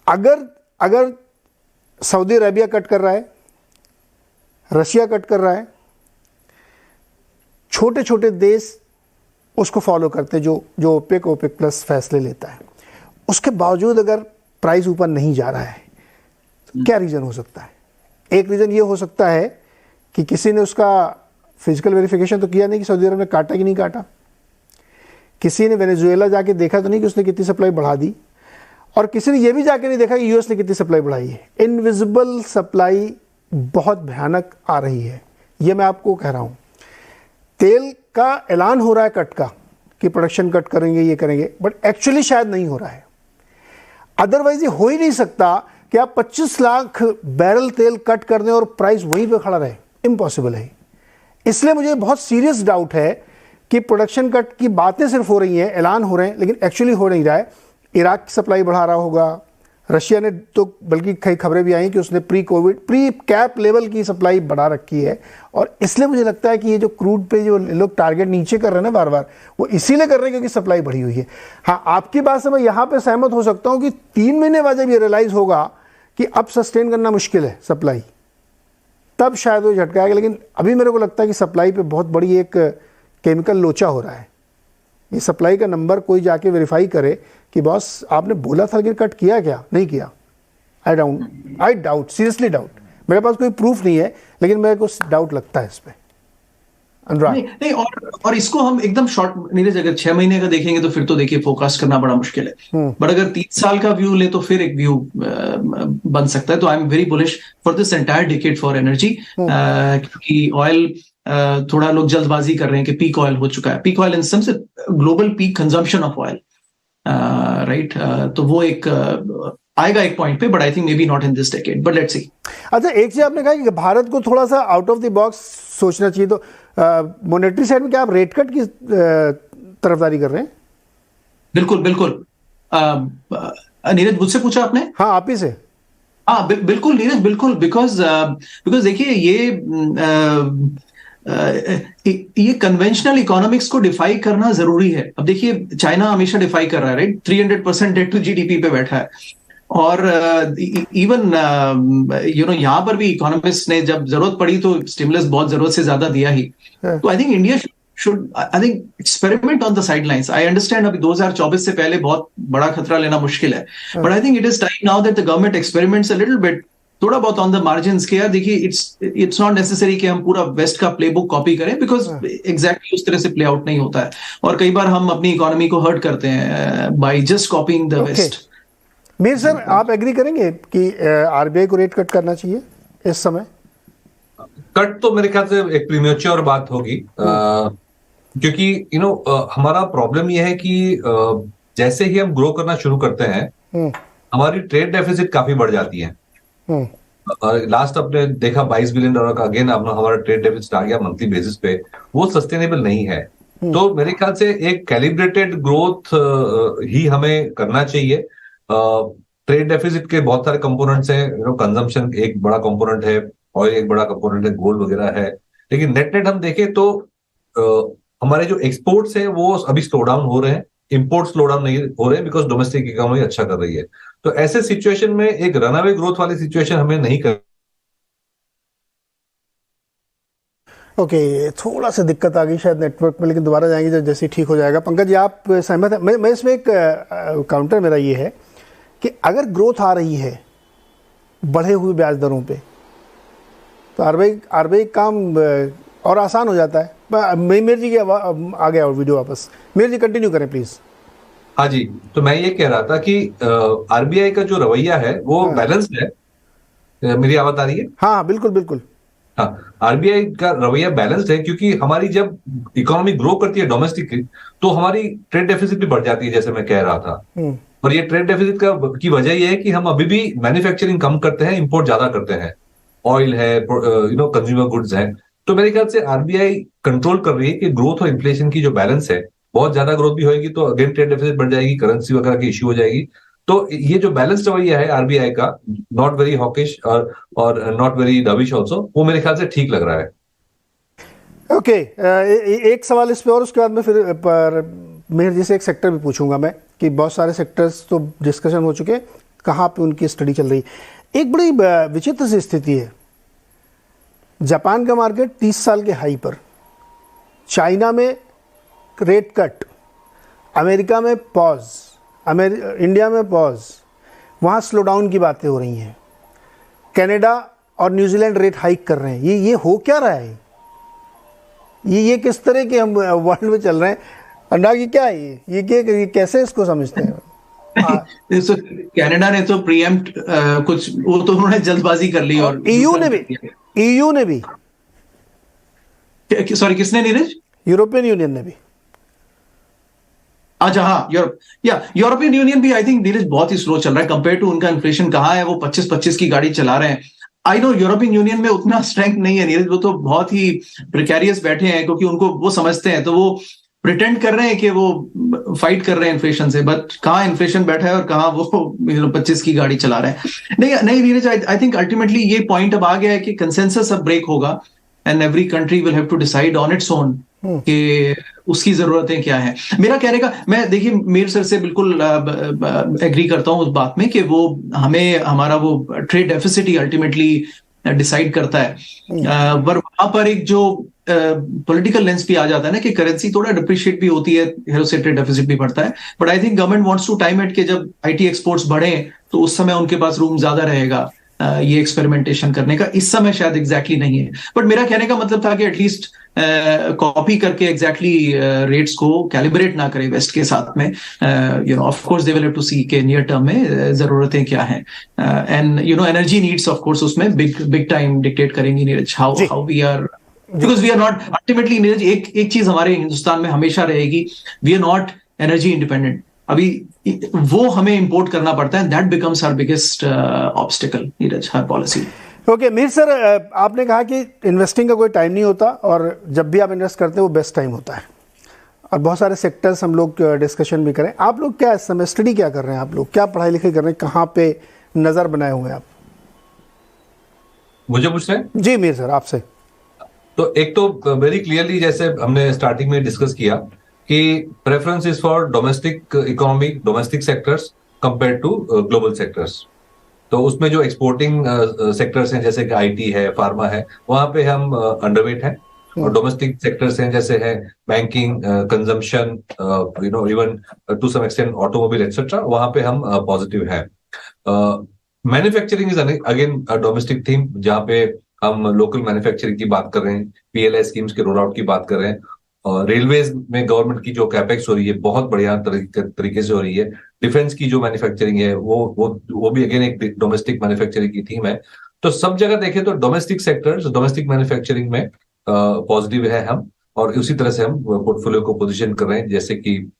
अगर सऊदी अरेबिया कट कर रहा है, रशिया कट कर रहा है, छोटे छोटे देश उसको फॉलो करते हैं, जो ओपेक प्लस फैसले लेता है, उसके बावजूद अगर प्राइस ऊपर नहीं जा रहा है, तो क्या रीज़न हो सकता है? एक रीज़न ये हो सकता है कि किसी ने उसका फिजिकल वेरिफिकेशन तो किया नहीं कि सऊदी अरब ने काटा कि नहीं काटा। किसी ने वेनेजुएला जाके देखा तो नहीं कि उसने कितनी सप्लाई बढ़ा दी, और किसी ने यह भी जाके नहीं देखा कि यूएस ने कितनी सप्लाई बढ़ाई है। इनविजिबल सप्लाई बहुत भयानक आ रही है, ये मैं आपको कह रहा हूँ। तेल का ऐलान हो रहा है कट का, कि प्रोडक्शन कट करेंगे, ये करेंगे, बट एक्चुअली शायद नहीं हो रहा है। अदरवाइज ये हो ही नहीं सकता कि आप 25 लाख बैरल तेल कट कर दें और प्राइस वहीं पे खड़ा रहे, इम्पॉसिबल है। इसलिए मुझे बहुत सीरियस डाउट है कि प्रोडक्शन कट की बातें सिर्फ हो रही हैं, ऐलान हो रहे हैं, लेकिन एक्चुअली हो नहीं रहा है। इराक की सप्लाई बढ़ा रहा होगा, रशिया ने तो, बल्कि कई खबरें भी आई कि उसने प्री कैप लेवल की सप्लाई बढ़ा रखी है। और इसलिए मुझे लगता है कि ये जो क्रूड पे जो लोग टारगेट नीचे कर रहे हैं ना बार बार, वो इसीलिए कर रहे हैं क्योंकि सप्लाई बढ़ी हुई है। हाँ, आपकी बात से मैं यहाँ पे सहमत हो सकता हूँ कि 3 महीने बाद जब ये रियलाइज होगा कि अब सस्टेन करना मुश्किल है सप्लाई, तब शायद वो झटका आएगा। लेकिन अभी मेरे को लगता है कि सप्लाई पे बहुत बड़ी एक केमिकल लोचा हो रहा है। ये सप्लाई का नंबर कोई जाके वेरीफाई करे कि बॉस आपने बोला था लेकिन कट किया क्या, नहीं किया। I doubt, seriously doubt. मेरे पास कोई प्रूफ नहीं है, लेकिन मेरे को डाउट लगता है इस पे। अनुराग नहीं, और इसको हम एकदम शॉर्ट, नीरज, अगर 6 महीने का देखेंगे तो फिर तो देखिए फोरकास्ट करना बड़ा मुश्किल है। बट अगर 3 साल का व्यू ले तो फिर एक व्यू बन सकता है। तो आई am very bullish for this entire decade for energy, क्योंकि ऑयल थोड़ा लोग जल्दबाजी कर रहे हैं कि पीक ऑयल हो चुका है। Peak oil in sense global peak consumption of oil, right. तो वो एक आएगा एक पॉइंट पे, but I think may be not in this decade, but let's see. अच्छा, एक चीज आपने कहा कि भारत को थोड़ा सा आउट ऑफ द बॉक्स सोचना चाहिए, तो मॉनेटरी साइड में क्या आप रेट कट की तरफदारी कर रहे हैं? बिल्कुल बिल्कुल। नीरज, मुझसे पूछा आपने? हाँ, आप ही से। हाँ, बिल्कुल नीरज, बिल्कुल। बिकॉज देखिए, ये कन्वेंशनल इकोनॉमिक्स को डिफाई करना जरूरी है। अब देखिए, चाइना हमेशा डिफाई कर रहा है, राइट। 300% डेट टू जीडीपी पे बैठा है, और इवन यहाँ पर भी इकोनॉमिस्ट ने जब जरूरत पड़ी तो स्टिमुलस बहुत जरूरत से ज्यादा दिया ही। तो I think India should experiment on the sidelines. I understand अभी 2024 से पहले बहुत बड़ा खतरा लेना मुश्किल है, but I think it is time now that the government experiments a little bit, थोड़ा बहुत ऑन द मार्जिन्स के। यार देखिए, इट्स नॉट नेसेसरी कि हम पूरा वेस्ट का प्लेबुक कॉपी करें, बिकॉज एग्जैक्टली उस तरह से प्ले आउट नहीं होता है, और कई बार हम अपनी इकोनॉमी को हर्ट करते हैं by just copying the west. Mir sir, आप एग्री करेंगे कि आरबीआई को रेट कट करना चाहिए इस समय? कट तो मेरे ख्याल से एक प्रीमेच्योर बात होगी, क्योंकि हमारा प्रॉब्लम यह है कि जैसे ही हम ग्रो करना शुरू करते हैं, हमारी ट्रेड डेफिसिट काफी बढ़ जाती है। लास्ट आपने देखा $22 बिलियन का अगेन हमारा ट्रेड डेफिसिट आ गया मंथली बेसिस पे। वो सस्टेनेबल नहीं है। तो मेरे ख्याल से एक कैलिब्रेटेड ग्रोथ ही हमें करना चाहिए। ट्रेड डेफिसिट के बहुत सारे कंपोनेंट्स हैं, कंजम्पशन एक बड़ा कंपोनेंट है, ऑयल एक बड़ा कंपोनेंट है, गोल्ड वगैरह है। लेकिन नेट हम देखें तो हमारे जो एक्सपोर्ट्स है वो अभी स्लो डाउन हो रहे हैं, इंपोर्ट स्लो डाउन नहीं हो रहे हैं, बिकॉज डोमेस्टिक इकोनॉमी अच्छा कर रही है। तो ऐसे सिचुएशन में एक रनअवे ग्रोथ वाली सिचुएशन हमें नहीं कर। ओके, थोड़ा सा दिक्कत आ गई शायद नेटवर्क में, लेकिन दोबारा जाएंगे जैसे ठीक हो जाएगा। पंकज जी, आप सहमत हैं? मैं इसमें एक काउंटर मेरा ये है कि अगर ग्रोथ आ रही है बढ़े हुए ब्याज दरों पे, तो आरबीआई काम और आसान हो जाता है। मीर जी की आ गया और वीडियो वापस। मीर जी कंटिन्यू करें प्लीज। हाँ जी, तो मैं ये कह रहा था कि आरबीआई का जो रवैया है वो बैलेंस्ड है। मेरी आवाज आ रही है? हाँ, बिल्कुल बिल्कुल। हाँ, आरबीआई का रवैया बैलेंस्ड है, क्योंकि हमारी जब इकोनॉमी ग्रो करती है डोमेस्टिक तो हमारी ट्रेड डेफिसिट भी बढ़ जाती है, जैसे मैं कह रहा था। और ये ट्रेड डेफिसिट की वजह ये है कि हम अभी भी मैन्युफैक्चरिंग कम करते हैं, इंपोर्ट ज्यादा करते हैं। ऑयल है, कंज्यूमर गुड्स हैं। तो मेरे ख्याल से आरबीआई कंट्रोल कर रही है कि ग्रोथ और इन्फ्लेशन की जो बैलेंस है, बहुत ज्यादा ग्रोथ भी होगी तो अगेन ट्रेड डेफिसिट बढ़ जाएगी, करेंसी वगैरह की इश्यू हो जाएगी। तो ये जो बैलेंस रवैया है आरबीआई का, नॉट वेरी हॉकिश और नॉट वेरी डविश ऑल्सो, वो मेरे ख्याल से ठीक लग रहा है। ओके, एक सवाल इस पे और उसके बाद में फिर मेहर जी से एक सेक्टर भी पूछूंगा मैं, कि बहुत सारे सेक्टर्स तो डिस्कशन हो चुके, कहाँ पे उनकी स्टडी चल रही। एक बड़ी विचित्र सी स्थिति है, जापान का मार्केट 30 साल के हाई पर, चाइना में रेट कट, अमेरिका में पॉज, इंडिया में पॉज, वहाँ स्लो डाउन की बातें हो रही हैं, कनाडा और न्यूजीलैंड रेट हाइक कर रहे हैं। ये हो क्या रहा है? ये किस तरह के हम वर्ल्ड में चल रहे हैं? अनुराग जी, क्या है ये कैसे इसको समझते हैं? कनाडा ने तो प्रीएम्प्ट कुछ, वो तो उन्होंने जल्दबाजी कर ली। और यूरोप ने भी सॉरी, किसने नीरज? यूरोपियन यूनियन ने भी। अच्छा, हाँ, यूरोपियन यूनियन भी आई थिंक नीरज बहुत ही स्लो चल रहा है कंपेयर टू उनका इन्फ्लेशन। कहाँ है वो 25-25 की गाड़ी चला रहे हैं। आई नो यूरोपियन यूनियन में उतना स्ट्रेंथ नहीं है नीरज, वो तो बहुत ही प्रिकैरियस बैठे हैं, क्योंकि उनको वो समझते हैं, तो वो प्रिटेंड कर रहे हैं कि वो फाइट कर रहे हैं इन्फ्लेशन से, बट कहाँ इन्फ्लेशन बैठा है और कहाँ वो 25 की गाड़ी चला रहे हैं। नहीं नीरज, आई थिंक अल्टीमेटली ये पॉइंट अब आ गया है कि कंसेंसस अब ब्रेक होगा and every country will have to decide on its own कि उसकी जरूरतें क्या है। मेरा कहने का, मैं देखिए मीर सर से बिल्कुल एग्री करता हूं उस बात में कि वो हमें हमारा वो ट्रेड डेफिसिट ही अल्टीमेटली डिसाइड करता है। पर वहां पर एक जो पॉलिटिकल लेंस भी आ जाता है ना, कि करेंसी थोड़ा डिप्रिशिएट भी होती है, उससे ट्रेड डेफिसिट भी बढ़ता है। But I think government wants to time it कि जब आईटी एक्सपोर्ट्स बढ़े तो उस समय उनके पास रूम ज्यादा रहेगा ये एक्सपेरिमेंटेशन करने का। इस समय शायद एग्जैक्टली नहीं है, बट मेरा कहने का मतलब था कि एटलीस्ट कॉपी करके एग्जैक्टली रेट्स को कैलिब्रेट ना करें वेस्ट के साथ में। Of course they will have to see के नियर टर्म में जरूरतें क्या हैं, and energy needs of course उसमें बिग टाइम डिक्टेट करेंगी Neeraj, how we are, because we are not ultimately Neeraj, एक चीज हमारे हिंदुस्तान में हमेशा रहेगी, we are not energy independent. अभी वो हमें इंपोर्ट करना पड़ता है, that becomes our biggest obstacle Neeraj, हर पॉलिसी। ओके मीर सर, आपने कहा कि इन्वेस्टिंग का कोई टाइम नहीं होता, और जब भी आप इन्वेस्ट करते हैं वो बेस्ट टाइम होता है, और बहुत सारे सेक्टर्स हम लोग डिस्कशन भी करें। आप लोग क्या इस समय स्टडी क्या कर रहे हैं? आप लोग क्या पढ़ाई लिखाई कर रहे हैं? कहाँ पे नज़र बनाए हुए हैं आप? मुझे पूछ रहे हैं? जी मीर सर, आपसे। तो एक तो वेरी क्लियरली, जैसे हमने स्टार्टिंग में डिस्कस किया, कि preference is for domestic economy, domestic sectors compare to global sectors. तो उसमें जो एक्सपोर्टिंग सेक्टर्स हैं, जैसे कि आईटी है, फार्मा है, वहां पे हम अंडरवेट हैं। और डोमेस्टिक सेक्टर्स हैं जैसे है banking, consumption, even to some extent automobile etcetera, वहां पे हम पॉजिटिव हैं। Manufacturing is again domestic theme, जहां पे हम लोकल मैन्युफैक्चरिंग की बात कर रहे हैं, पीएलआई स्कीम्स के रोल आउट की बात कर रहे हैं। रेलवेज में गवर्नमेंट की जो कैपेक्स हो रही है बहुत बढ़िया तरीके से हो रही है। डिफेंस की जो मैन्युफैक्चरिंग है वो भी अगेन एक डोमेस्टिक मैन्युफैक्चरिंग की थीम है। तो सब जगह देखें तो डोमेस्टिक सेक्टर्स, डोमेस्टिक मैन्युफैक्चरिंग में पॉजिटिव है हम, और उसी तरह से हम पोर्टफोलियो को पोजीशन कर रहे हैं, जैसे कि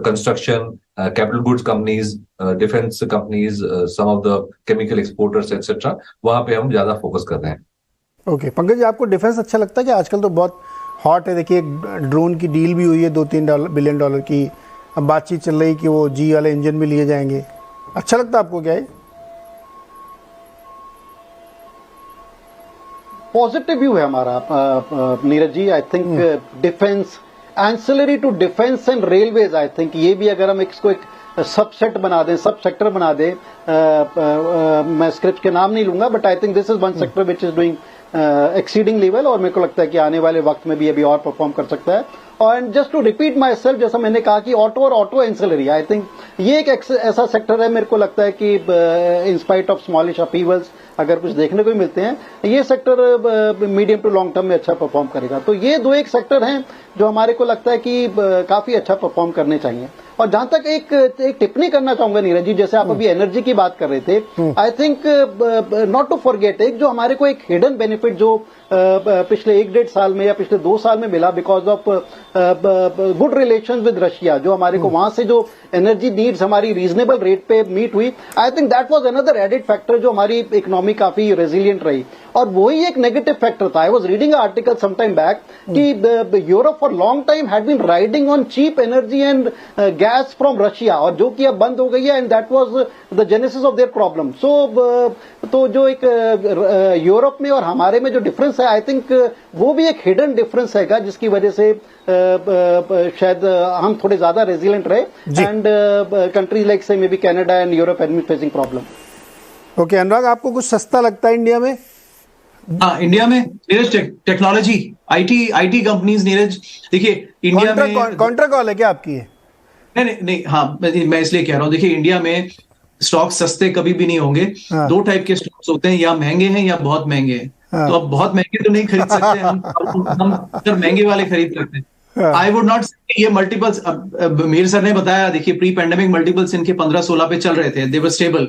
construction, capital goods companies, defence companies, some of the chemical exporters etcetera, वहां पे हम ज्यादा फोकस कर रहे हैं। ओके पंकज जी, आपको डिफेंस अच्छा लगता है कि आजकल तो बहुत हॉट है? देखिए ड्रोन की डील भी हुई है $2-3 बिलियन की, अब बातचीत चल रही कि वो जी वाले इंजन भी लिए जाएंगे। अच्छा लगता है आपको क्या है? पॉजिटिव व्यू है हमारा Neeraj ji. I think defence, ancillary to defence and railways, I think ये भी अगर हम इसको एक सबसेट बना दें, सब सेक्टर बना दें, मैं स्क्रिप्ट के नाम नहीं लूंगा, but I think this is one sector which is doing exceeding level, और मेरे को लगता है कि आने वाले वक्त में भी अभी और परफॉर्म कर सकता है। और just to repeat myself, जैसा मैंने कहा कि ऑटो और ऑटो एंसिलरी, आई थिंक ये एक ऐसा सेक्टर है, मेरे को लगता है कि in spite of smallish upheavals अगर कुछ देखने को भी मिलते हैं, ये sector medium to long term में अच्छा परफॉर्म करेगा। तो ये दो एक सेक्टर हैं जो हमारे को लगता है कि काफी अच्छा परफॉर्म करने चाहिए। और जहां तक एक टिप्पणी करना चाहूंगा नीरज जी, जैसे आप अभी एनर्जी की बात कर रहे थे, I think not to forget एक जो हमारे को एक हिडन बेनिफिट जो पिछले 1-1.5 साल में या पिछले 2 साल में मिला because of good relations with Russia, जो हमारे को वहां से जो एनर्जी नीड्स हमारी रीजनेबल रेट पे मीट हुई, I think that was another added factor जो हमारी इकोनॉमी काफी रेजिलियंट रही। और वही एक नेगेटिव फैक्टर था। I was reading article some time back कि Europe for long time had been riding on cheap energy and gas from Russia, और जो कि अब बंद हो गई है, and that was the genesis of their problem. So तो जो एक यूरोप में और हमारे में जो डिफरेंस है, आई थिंक वो भी एक हिडन डिफरेंस हैगा जिसकी वजह से शायद हम थोड़े ज्यादा रेजिलेंट रहे, and countries like say maybe Canada and Europe had been facing problem. Okay Anurag, आपको कुछ सस्ता लगता है इंडिया में? हाँ, इंडिया में Neeraj technology IT companies, Neeraj देखिए इंडिया में कॉन्ट्रा कॉल है क्या आपकी? नहीं, हाँ मैं इसलिए कह रहा हूँ, देखिए इंडिया में स्टॉक सस्ते कभी भी नहीं होंगे। हाँ। 2 टाइप के स्टॉक्स होते हैं, या महंगे हैं या बहुत महंगे हैं। हाँ। तो अब बहुत महंगे तो नहीं खरीद सकते हम सर महंगे वाले खरीद सकते हैं। आई वुड नॉट से ये मल्टीपल्स, मीर सर ने बताया, देखिए प्री पैंडेमिक मल्टीपल्स इनके 15-16 पे चल रहे थे, दे वर स्टेबल।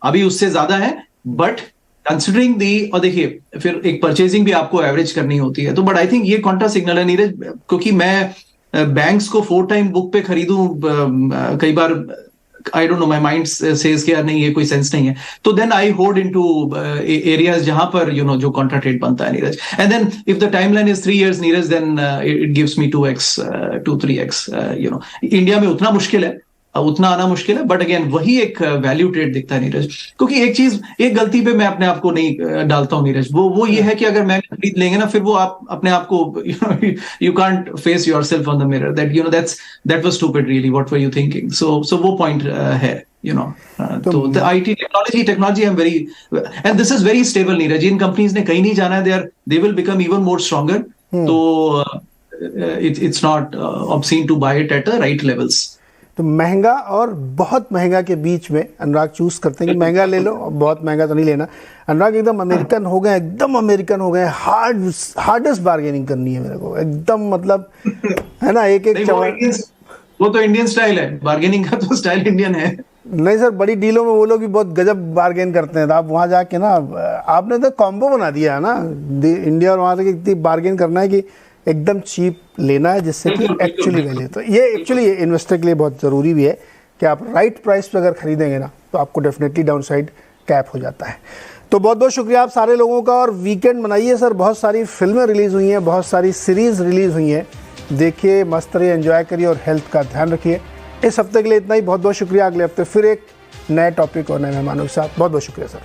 अभी उससे ज्यादा है, बट कंसिडरिंग दी, और देखिए फिर एक परचेजिंग भी आपको एवरेज करनी होती है, तो बट आई थिंक ये कॉन्ट्रा सिग्नल है नीरज, क्योंकि मैं बैंक्स को 4 टाइम बुक पे खरीदूं कई बार, I don't know, my mind says कि यार नहीं ये कोई सेंस नहीं है, तो then I hold into areas जहां पर जो कॉन्ट्रा ट्रेड बनता है Neeraj, and then if the timeline is 3 years Neeraj, then it gives me 2x 2-3x। India में उतना मुश्किल है, उतना आना मुश्किल है, बट अगेन वही एक वैल्यू ट्रेड दिखता है नीरज। क्योंकि एक गलती पे मैं अपने आप को नहीं डालता हूँ नीरज, वो ये है कि अगर मैं खरीद लेंगे ना, फिर वो आप अपने आप को you can't face yourself on the mirror that that was stupid really, what were you thinking. So वो पॉइंट है, तो the IT technology I am very, and this is very stable Neeraj. इन कंपनीज ने कहीं नहीं जाना है, they will become even more stronger. तो it's not obscene to buy it at right levels. तो महंगा और बहुत महंगा के बीच में अनुराग चूज करते हैं कि महंगा ले लो, बहुत महंगा तो नहीं लेना। अनुराग एकदम अमेरिकन हो गए, हार्डेस्ट बार्गेनिंग करनी है मेरे को एकदम, मतलब है ना, एक वो तो इंडियन स्टाइल है, बार्गेनिंग का तो स्टाइल इंडियन है। नहीं सर, बड़ी डीलों में वो लोग भी बहुत गजब बार्गेन करते हैं, तो आप वहां जाके ना, आपने तो कॉम्बो बना दिया है ना, इंडिया और वहां तक इतनी बार्गेन करना है कि एकदम चीप लेना है, जिससे कि एक्चुअली वैल्यू। तो ये एक्चुअली इन्वेस्टर के लिए बहुत ज़रूरी भी है कि आप राइट प्राइस पे अगर खरीदेंगे ना, तो आपको डेफिनेटली डाउनसाइड कैप हो जाता है। तो बहुत बहुत शुक्रिया आप सारे लोगों का, और वीकेंड मनाइए सर। बहुत सारी फिल्में रिलीज़ हुई हैं, बहुत सारी सीरीज़ रिलीज़ हुई हैं, देखिए, मस्त रहिए, एंजॉय करिए और हेल्थ का ध्यान रखिए। इस हफ्ते के लिए इतना ही, बहुत बहुत शुक्रिया। अगले हफ्ते फिर एक नए टॉपिक और नए मेहमानों के साथ। बहुत बहुत शुक्रिया सर।